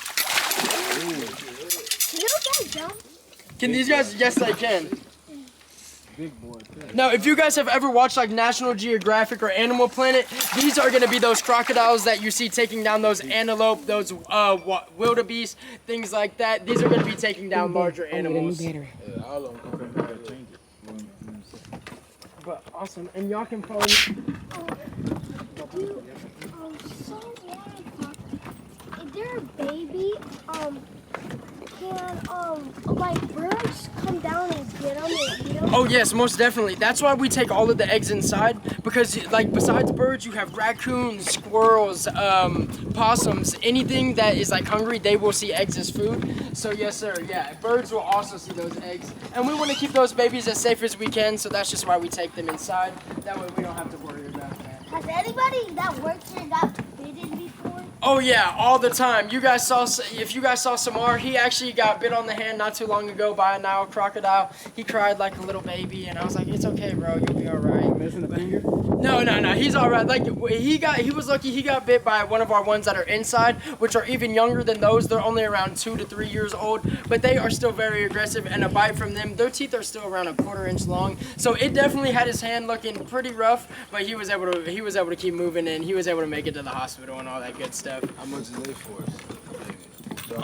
Can these guys? Yes, they can. Now, if you guys have ever watched like National Geographic or Animal Planet, these are gonna be those crocodiles that you see taking down those antelope, those wildebeest, things like that. These are gonna be taking down larger animals. But awesome, and y'all can follow me. If they're a baby, can like birds come down and get them and eat them? Oh yes, most definitely. That's why we take all of the eggs inside, because like besides birds, you have raccoons, squirrels, possums, anything that is like hungry, they will see eggs as food. So yes sir, yeah, birds will also see those eggs. And we want to keep those babies as safe as we can, so that's just why we take them inside. That way we don't have to worry about that. Has anybody that works here got bitten before? Oh yeah, all the time. You guys saw, if you guys saw Samar, he actually got bit on the hand not too long ago by a Nile crocodile. He cried like a little baby, and I was like, it's okay, bro, you'll be all right. Missing a finger? No, he's all right. Like he was lucky. He got bit by one of our ones that are inside, which are even younger than those. They're only around 2 to 3 years old, but they are still very aggressive. And a bite from them, their teeth are still around 1/4 inch long. So it definitely had his hand looking pretty rough, but he was able to keep moving, and he was able to make it to the hospital and all that good stuff. How much is they for?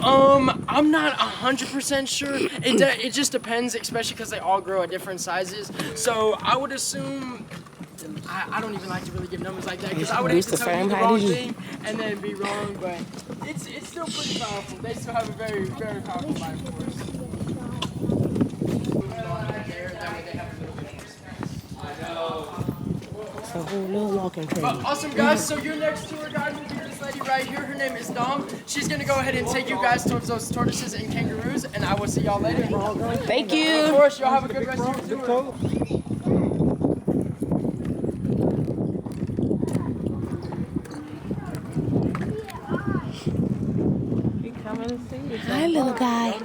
I'm not 100% sure. It just depends, especially because they all grow at different sizes. So I would assume, I don't even like to really give numbers like that, because I would hate to tell you the wrong thing and then be wrong, but it's still pretty powerful. They still have a very, very powerful life force. It's a whole little walking trail. Awesome guys, so your next tour guide will be this lady right here. Her name is Dom. She's gonna go ahead and take you guys towards those tortoises and kangaroos, and I will see y'all later. Thank you. Of course, y'all have a good rest of your tour. Hi, little guy.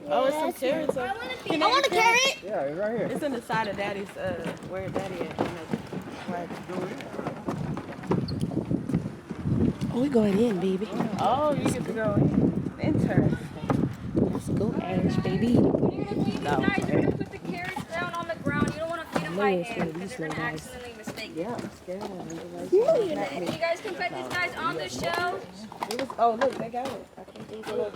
Oh, it's some carrots. I want a carrot. Yeah, it's right here. It's in the side of Daddy's, where Daddy at. Oh, we're going in, baby. Oh, you get to go in. Interesting. Let's go, Ash, baby. Guys, you're gonna put the carrots down on the ground. You don't want to feed them by hand, because you're gonna accidentally mistake them. Yeah, I'm scared of them. You guys can pet these guys on the show. Oh, look, they got it. I can't think of it.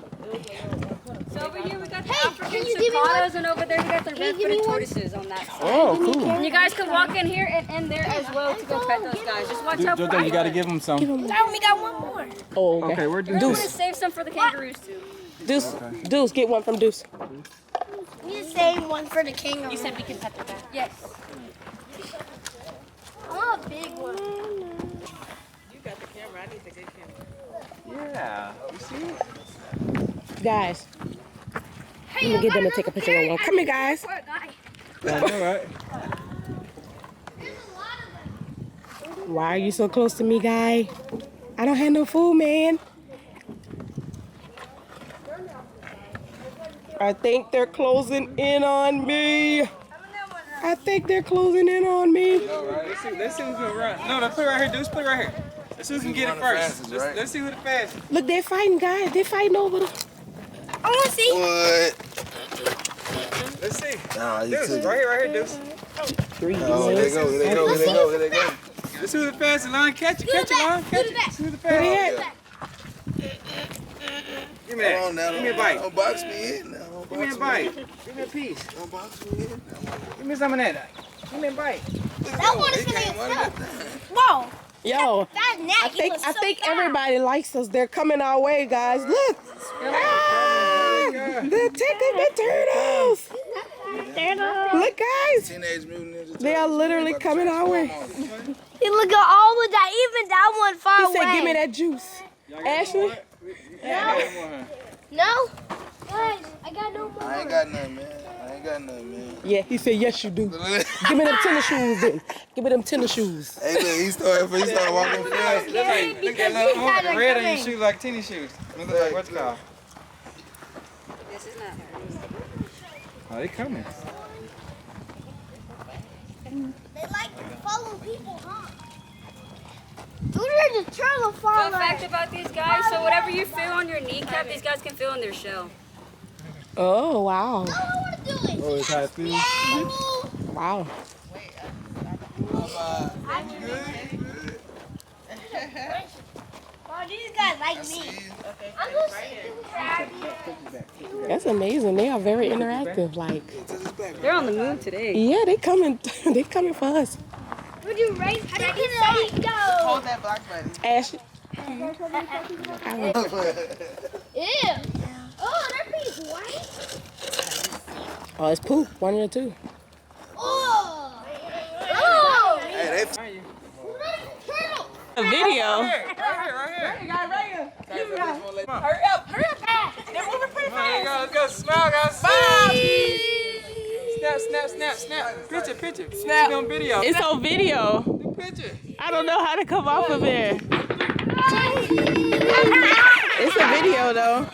So over here we got the African cicadas, and over there we got the red-footed tortoises on that side. Oh, cool. And you guys can walk in here and in there as well to go pet those guys. Just watch out for You gotta give them some. I only got one more. Oh, okay. Okay, we're We're gonna save some for the kangaroos too. Deuce, get one from Deuce. We just saved one for the kangaroo. You said we can pet the guy. Yes. I want a big one. You got the camera. I need the good camera. Yeah. You see it? Guys, I'm gonna get them to take a picture of one. Come here, guys. Yeah, all right. Why are you so close to me, guy? I don't have no food, man. I think they're closing in on me. I think they're closing in on me. All right. Let's see who's gonna run. No, play right here, Deuce. Play right here. Let's see who can get it first. Let's see who the fastest. Look, they're fighting, guys. They're fighting over them. I want to see. What? Let's see. Nah, you Deuce, took right here, Deuce. Three. Oh, there they go. Let's see who the fastest. Line, catch it, Line, catch it. See who the fastest. Give me that. Come on now. Give me a bite. Don't box me in now. Give me a bite. Give me a piece. Don't box me in. Give me some of that. Give me a bite. That one is gonna get Whoa. Yo, That neck. I think everybody likes us. They're coming our way, guys. Look. Ah, they're taking the turtles. Look, guys. Teenage Mutant Ninja They are literally coming our way. Hey, look at all of that. Even that one far He away. said, give me that juice. Ashley? No. Guys, I got no more. I ain't got none, man. Yeah, he said, yes, you do. Give me them tennis shoes then. Give me them tennis shoes. Hey, look, he started walking fast. Look at that red on your shoes like tennis shoes. Look like what's it called? This is not. Oh, they coming. They like to follow people, huh? Dude, they're just trying to follow. Fun fact about these guys, so whatever you feel on your kneecap, these guys can feel in their shell. Oh, wow. Oh, it's how it feels? Wow. Oh, these guys like me. I'm just That's amazing. They are very interactive. Like, They're on the move today. yeah, they coming. They coming for us. Would you race? Ready, steady, go. Hold that black button. Ash. Ew. Oh, they're pretty white. Oh, it's poop. One of the two. Oh. Oh. Hey, A video. Hurry up. They're moving pretty fast. Let's go. Smile, guys. Smile. Snap. Picture. Snap. It's on video. It's on video. The picture. I don't know how to come off of there. It's a video though.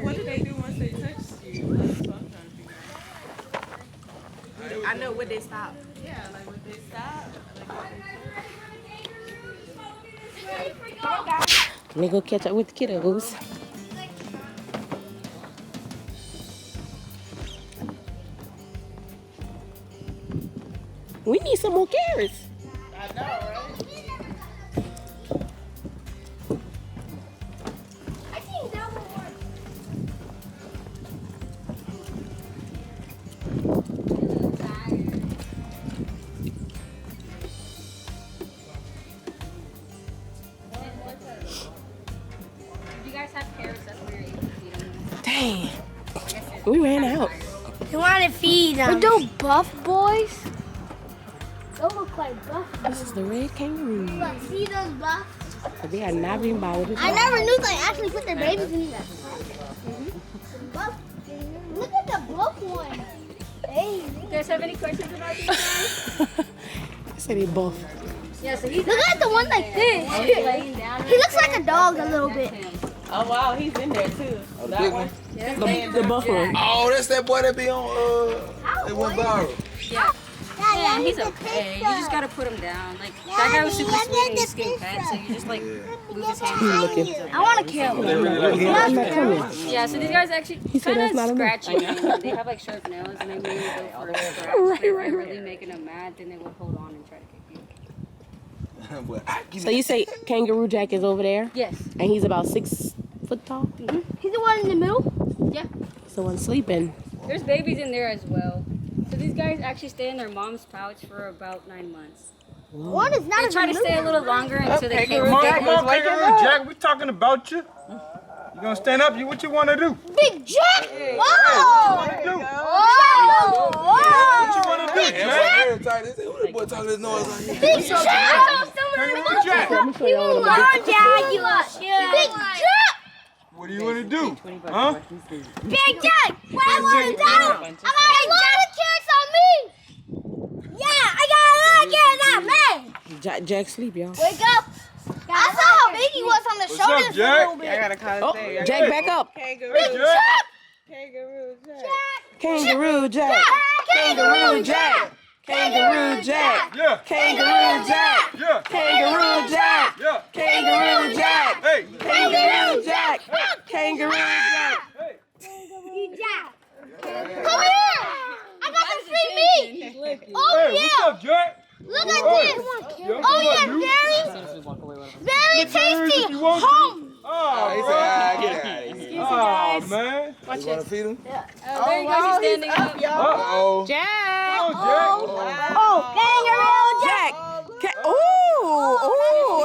What do they do once they touch you? That's what I'm trying to figure out. I know, would they stop? Yeah, like would they stop? Let me go catch up with the kiddos. We need some more carrots. I know, right? I think that will work. You guys have carrots, that's where you feed them. Dang. We ran out. You want to feed them. Are those buff boys? Those look like buff boys. This is the red kangaroo. Look, see those buffs? They are not being bothered. I never knew they actually put their babies in there. Buff. Look at the buff one. Hey. You guys have any questions about these guys? I said they buff. Yeah, so he's Look at the one like this. laying down. He looks like a dog a little bit. Oh wow, he's in there too. Oh, the big one? The buff one. Oh, that's that boy that be on, it went viral. Yeah, he's okay. You just gotta put him down. Like, that guy was super sweet and he's getting fed, so you just like move his hands down. I want to kill him. I'm not coming. Yeah, so these guys actually said kind that's of not enough. scratchy. They have like sharp nails and they really go for a scratch. If they're really making them mad, then they will hold on and try to kick you. So you say Kangaroo Jack is over there? Yes. And he's about 6 foot tall? He's the one in the middle? Yeah. He's the one sleeping. There's babies in there as well. So these guys actually stay in their mom's pouch for about 9 months. One is not They try to stay a little longer until they can't. Come on, Kangaroo Jack. We talking about you. You gonna stand up? What you wanna do? Big Jack! Whoa! What you wanna do? Whoa! What you wanna do, Jack? Who the boy talking this noise like this? Big Jack! Kangaroo Jack. You are Jaguar! Big Jack! What do you wanna do? Huh? Big Jack! What I want to do? I got a lot of carrots on me! Yeah, I got a lot of carrots on me! Jack sleep, y'all. Wake up! I saw how big he was on the What's shoulders up, a Jack? little bit. I gotta call Oh, his name. Jack, back up. Kangaroo. Big Jack! Kangaroo Jack. Kangaroo Jack. Kangaroo Jack. Kangaroo Jack. Yeah. Kangaroo Jack. Yeah. Kangaroo Jack. Yeah. Kangaroo Jack. Hey. Kangaroo Jack. Kangaroo Jack. Jack! Come here! I got some free meat! Oh Hey, yeah! what's up, Jack? Look at this! Oh yeah, very tasty! Home! Oh, He said, bro. get out of here. Oh, man. You want to feed him? There you go, he's standing up. Uh-oh. Jack. Oh, Jack. Oh, kangaroo Jack! Oh,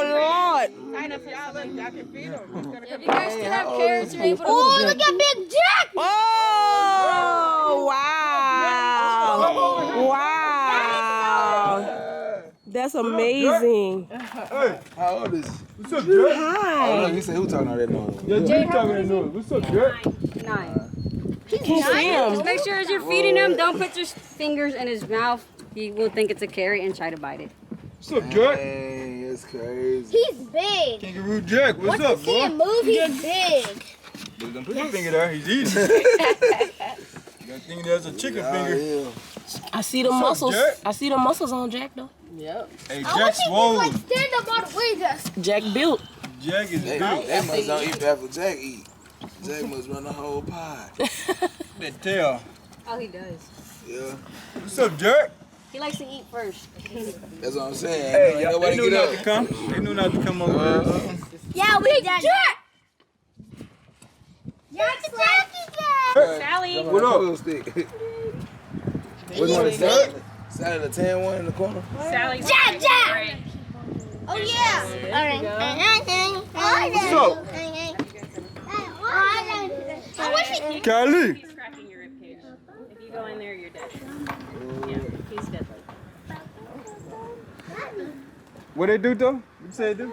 Lord. Sign up for y'all, look, y'all can feed him. If you guys still have carrots, you're able to. Oh, look at Big Jack! Oh, wow. Wow. That's amazing. Hey, How old is he? what's up, Jack? Hi. Oh, he said, who talking all that noise? Yeah, you talking that noise. What's up, Jack? 9. Can't see him. Just make sure as you're feeding him, don't put your fingers in his mouth. He will think it's a carrot and try to bite it. What's up, Jack? Dang, it's crazy. He's big. Kangaroo Jack, what's Once up, you see boy? him move, he's big. Dude, don't put your finger there. He's eating. You gotta think there's a chicken finger. Yeah. I see the muscles. Jack? I see the muscles on Jack though. Yep. Hey, I Jack wish he could swole. like stand up all the way there. Jack built. Jack is They must don't eat after Jack eat. Jack must run the whole pod. that tail. Oh, he does. Yeah. What's up, Jack? He likes to eat first. That's what I'm saying. Hey, Ain't they nobody knew get not up. to come. They knew not to come over here. Yeah, we did. Sally. What up? Stick. Which one is that? Sally the tan one in the corner? Sally's Jack. Right. Oh yeah. What's up? Kylie. He's cracking your ribcage. If you go in there, you're dead. Yeah, he's dead. What they do though? What you say they do?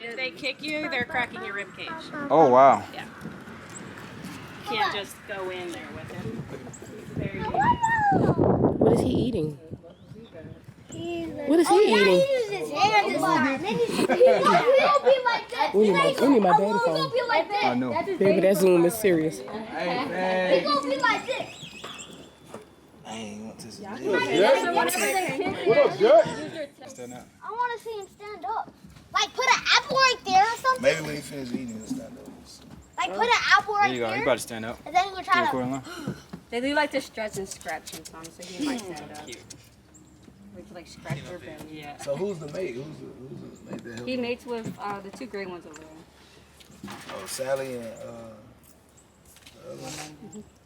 If they kick you, they're cracking your ribcage. Oh wow. Yeah. You can't just go in there with him. Very good. What is he eating? What is he eating? We need my daddy phone. I know. Baby, that Zoom is serious. He gonna be like this. I ain't want to see What up, Jack? Stand up. I want to see him stand up. Like put an apple right there or something. Maybe when he finishes eating, he'll stand up. Like put an apple There right you go. You there. about to stand up. And then we'll try to. They do like to stretch and scratch sometimes, so he might stand up. Like to scratch your belly. Yeah. So who's the mate? Who's the mate that helps? He mates with the two gray ones over there. Oh, Sally and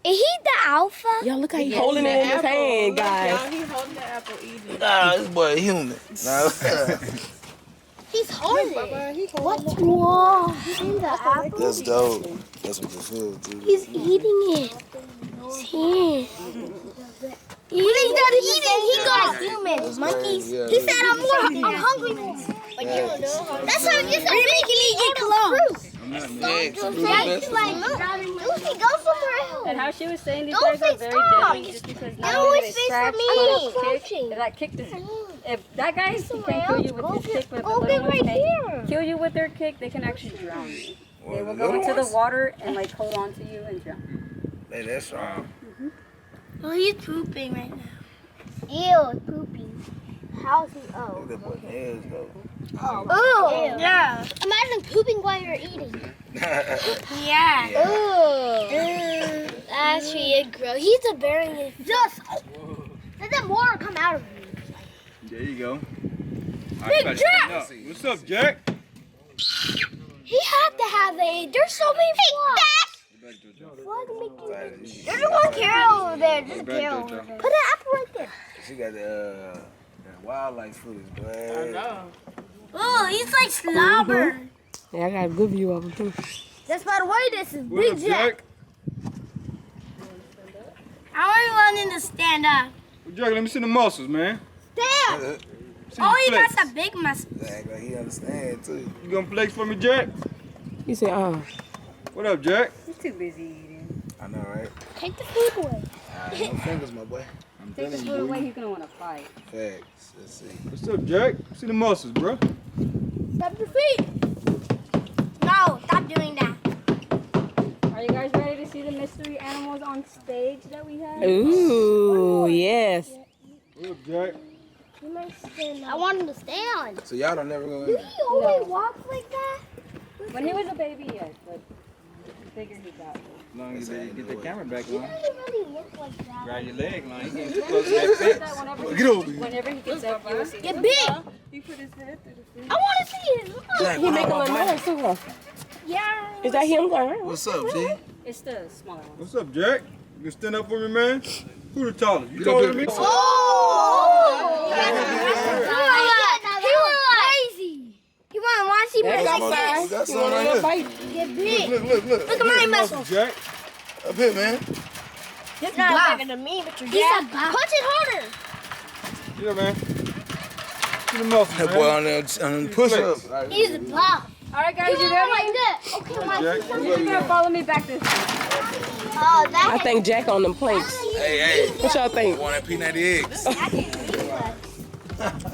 Is he the alpha? Y'all look how he's holding it in his hand, guys. He holding the apple eating. Nah, this boy a human. No. He's holding it. What? Whoa. He's in the apple. That's dope. That's what this is, too. He's eating it. See? He's not eating. He got humans, monkeys. Yeah, He said I'm hungry. Like you don't know. That's how you said we can eat close. I'm not Lucy, next. go somewhere else. And how she was saying these Don't guys are say very stop. deadly just because They not always only they say scratch, for me. but if that kick, if that guy can kill you with his kick, but the little ones can kill you with their kick, they can actually drown you. They will go into the water and like hold on to you and drown. Hey, that's wrong. Oh, he's pooping right now. Ew, pooping. How's he? Oh. Look at that boy nails, though. Oh. Yeah. Imagine pooping while you're eating. Yeah. Ooh. That's really gross. He's a very just. Let the more come out of me. There you go. Big Jack! What's up, Jack? He had to have it. There's so many frogs. There's one carrot over there. There's a carrot over there. Put an apple right there. She got the wildlife footage, boy. I know. Oh, he's like slobber. Yeah, I got a good view of him too. That's by the way, this is What Big up, Jack. I want him to stand up. Well, Jack, let me see the muscles, man. Stand. See Oh, your he got flex. some big muscles. Act like he understand, too. You gonna flex for me, Jack? He said, What up, Jack? He's too busy eating. I know, right? Take the food away. No fingers, my boy. I'm Take the telling food you. away, he's gonna want to fight. Facts. Let's see. What's up, Jack? See the muscles, bro. Stop your feet. No, stop doing that. Are you guys ready to see the mystery animals on stage that we have? ooh, yes. What up, Jack? I want him to stand. So y'all don't never go in Did there? he always walk like that? When he was a baby, yes, but the bigger he got. As long as you get the camera back He on. doesn't really look like that. Grab your leg, man. You getting too close to that fence. Get over here. Whenever he gets up, you'll see. Get big. He put his head through the fence. I want to see him. Jack, He making a little noise too, huh? Yeah. Is that him going? What's up, G? It's the smaller one. What's up, Jack? You can stand up for me, man? Who the tallest? You taller than me? Oh! He was lazy. He want to see That's me. outside. We got You some want a right little here. bite? Get big. Look. Look at my muscles. Jack? Up here, man. He's not bigger than me, but you're He's a punch it harder. Yeah, man. See the muscles, That man. boy on there push-ups. He's a buff. All right, guys, you Like ready? that. Okay, Jack? You're gonna follow me back this way. Oh, that I think Jack on them planks. Hey. What y'all think? Want that peanut eggs? I can't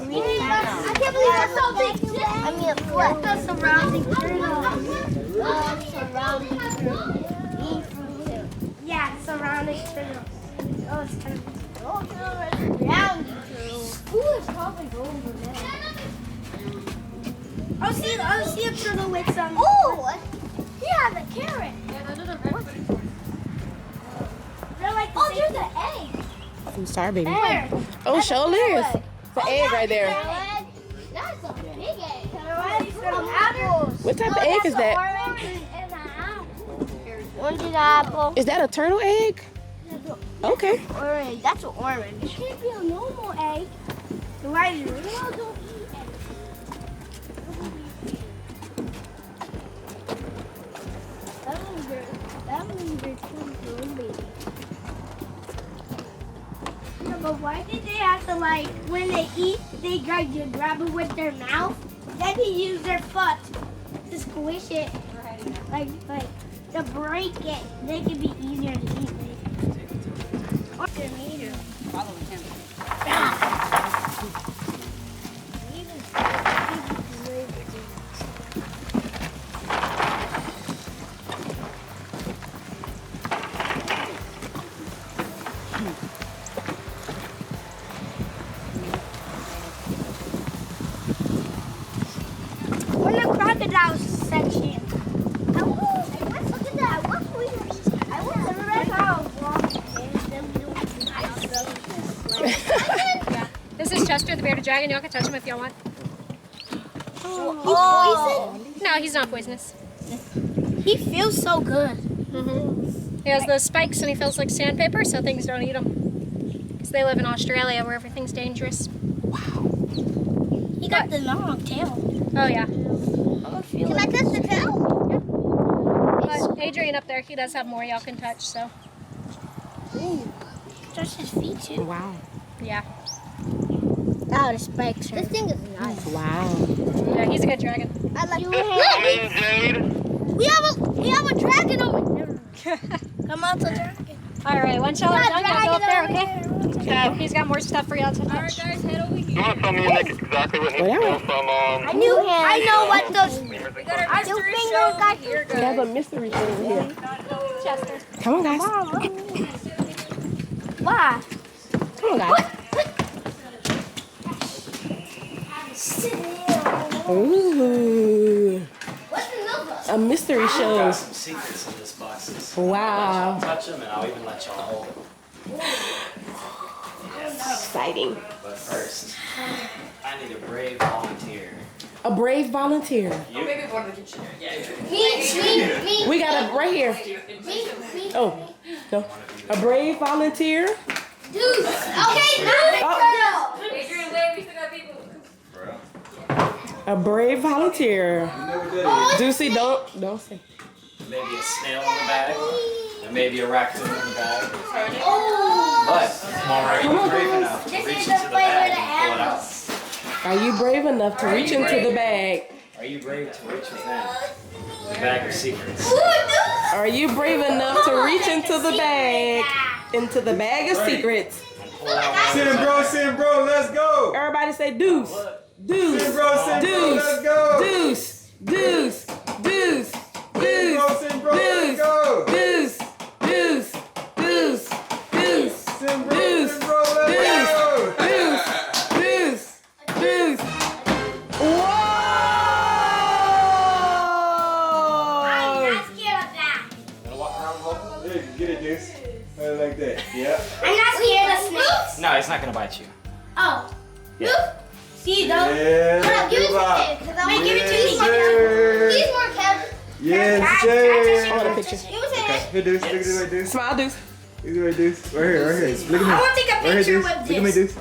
believe that's so big. I mean, what? The surrounding Yeah, surrounding turtles. Oh, it's kind of. Surrounding turtles. Who is probably over there? I'll see a turtle with some. Oh, he has a carrot. They're like there's an egg. I'm sorry, baby. Where? Oh, show Liz. It's an egg right there. That's a big egg. What type of egg is that? Orange is apple. Is that a turtle egg? Okay. Orange. That's an orange. It can't be a normal egg. Why do you don't eat eggs? That one's very cool, baby. No, but why did they have to, like, when they eat, they grab it with their mouth? Then they use their foot to squish it, like to break it. They can be easier to eat. Or to eat. Follow him. We're in the crocodile section. Let's look at that. I want to read how long This is Chester, the bearded dragon. Y'all can touch him if y'all want. No, he's not poisonous. He feels so good. He has those spikes and he feels like sandpaper, so things don't eat him. Because they live in Australia where everything's dangerous. He got the long tail. Oh, yeah. Can I touch the tail? But Adrian up there, he does have more y'all can touch, so. Ooh. Touch his feet too. Wow. Yeah. Oh, the spikes. This thing is nice. Wow. Yeah, he's a good dragon. I like Jade. We have a dragon over here. Come on, to dragon. All right, once y'all are done, y'all go up there, okay? So he's got more stuff for y'all to touch. All right, guys, head over here. You want to tell me Nick exactly what needs to go from I know what those. We got our mystery show. Here We have a mystery show over here. Chester. Come on, guys. Why? Come on, guys. Ooh. A mystery show. Got some secrets in this box. Wow. I'll touch them and I'll even let y'all hold them. Exciting. But first, I need a brave volunteer. A brave volunteer. You? Maybe one of the kitchen. Me. We got a right here. Oh, no. A brave volunteer. Dude. Okay, now Adrian, wait, we still got people. A brave volunteer. Juicy, don't say. Maybe a snail in the bag. And maybe a raccoon in the bag. But I'm already brave enough to reach into the bag and pull it out. Are you brave enough to reach into the bag? Are you brave to reach within the bag of secrets? Are you brave enough to reach into the bag? Into the bag of secrets. SimmBro, let's go. Everybody say deuce. Deuce. SimmBro, Deuce. let's go. Deuce. Deuce. Deuce. Deuce. SimmBro, let's go. Deuce. Deuce. Deuce. Deuce. SimmBro, Deuce. let's go. Deuce. Deuce. Deuce. Whoa! I'm not scared of that. Gonna walk around holding? Hey, get it, Deuce. Like that. Yeah. I'm not scared of snakes. No, he's not gonna bite you. Oh. Yeah. See, though? Yeah. Hold up, give it to me. Wait, give it to me. Please, more Kevin. Yes, I want a picture. Give it to me. Here, Deuce. Look at this right, Deuce. Smile, Deuce. Look at this right, Deuce. Right here. Look at me. I want to take a Right here, picture Deuce. with Look at me, this. Deuce.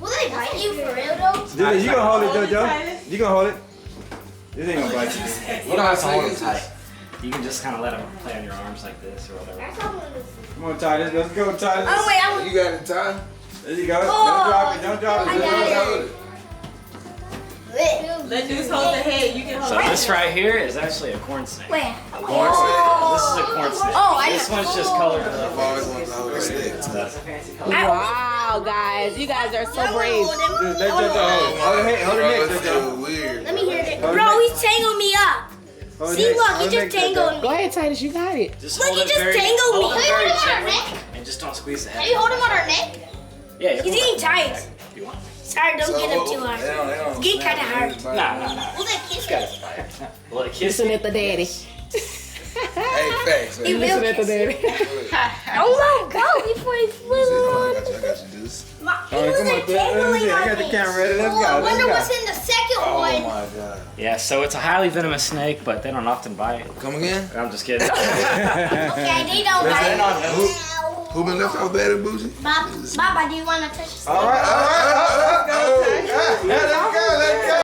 Will they bite you for real, though? Deuce, you gonna hold it, JoJo? You gonna hold it? This ain't gonna bite you. You don't have to hold him tight. You can just kind of let him play on your arms like this or whatever. Come on, Titus. Let's go, Titus. Oh, wait, I want. You got it, Ty. There you go. Oh, Don't drop it. I got it. Let Deuce hold the head. You can hold So it. this right here is actually a corn snake. Where? Corn snake. This is a corn snake. Oh, I This one's just colored. Wow, guys. You guys are so brave. Let JoJo hold it. Hold it next, JoJo. Let me hear it. Bro, he's tangled me up. See, look, he just tangled Go me. ahead, Titus. You got it. Just Look, hold he it just very, tangled me. hold it Can you very hold him on our gently, neck? and just don't squeeze the head. Can you hold him on our neck? Yeah, He's getting tight. If you want. Sorry, don't get him too hard. Get kind of hard. Nah. Will they kiss him? Will it kiss him? Listen at the daddy. Hey, facts. He will Listen at the kiss him. daddy. Oh, no, go before he's little on. I got you, Deuce. He wasn't tangling I on got the me. camera ready. Let's Oh, I go. wonder Let's what's in the second Oh one. my god. Yeah, so it's a highly venomous snake, but they don't often bite. Come again? I'm just kidding. Okay, they don't bite. Who been left out bad and bougie? Baba, do you want to touch the All right. Let's go. Let's go.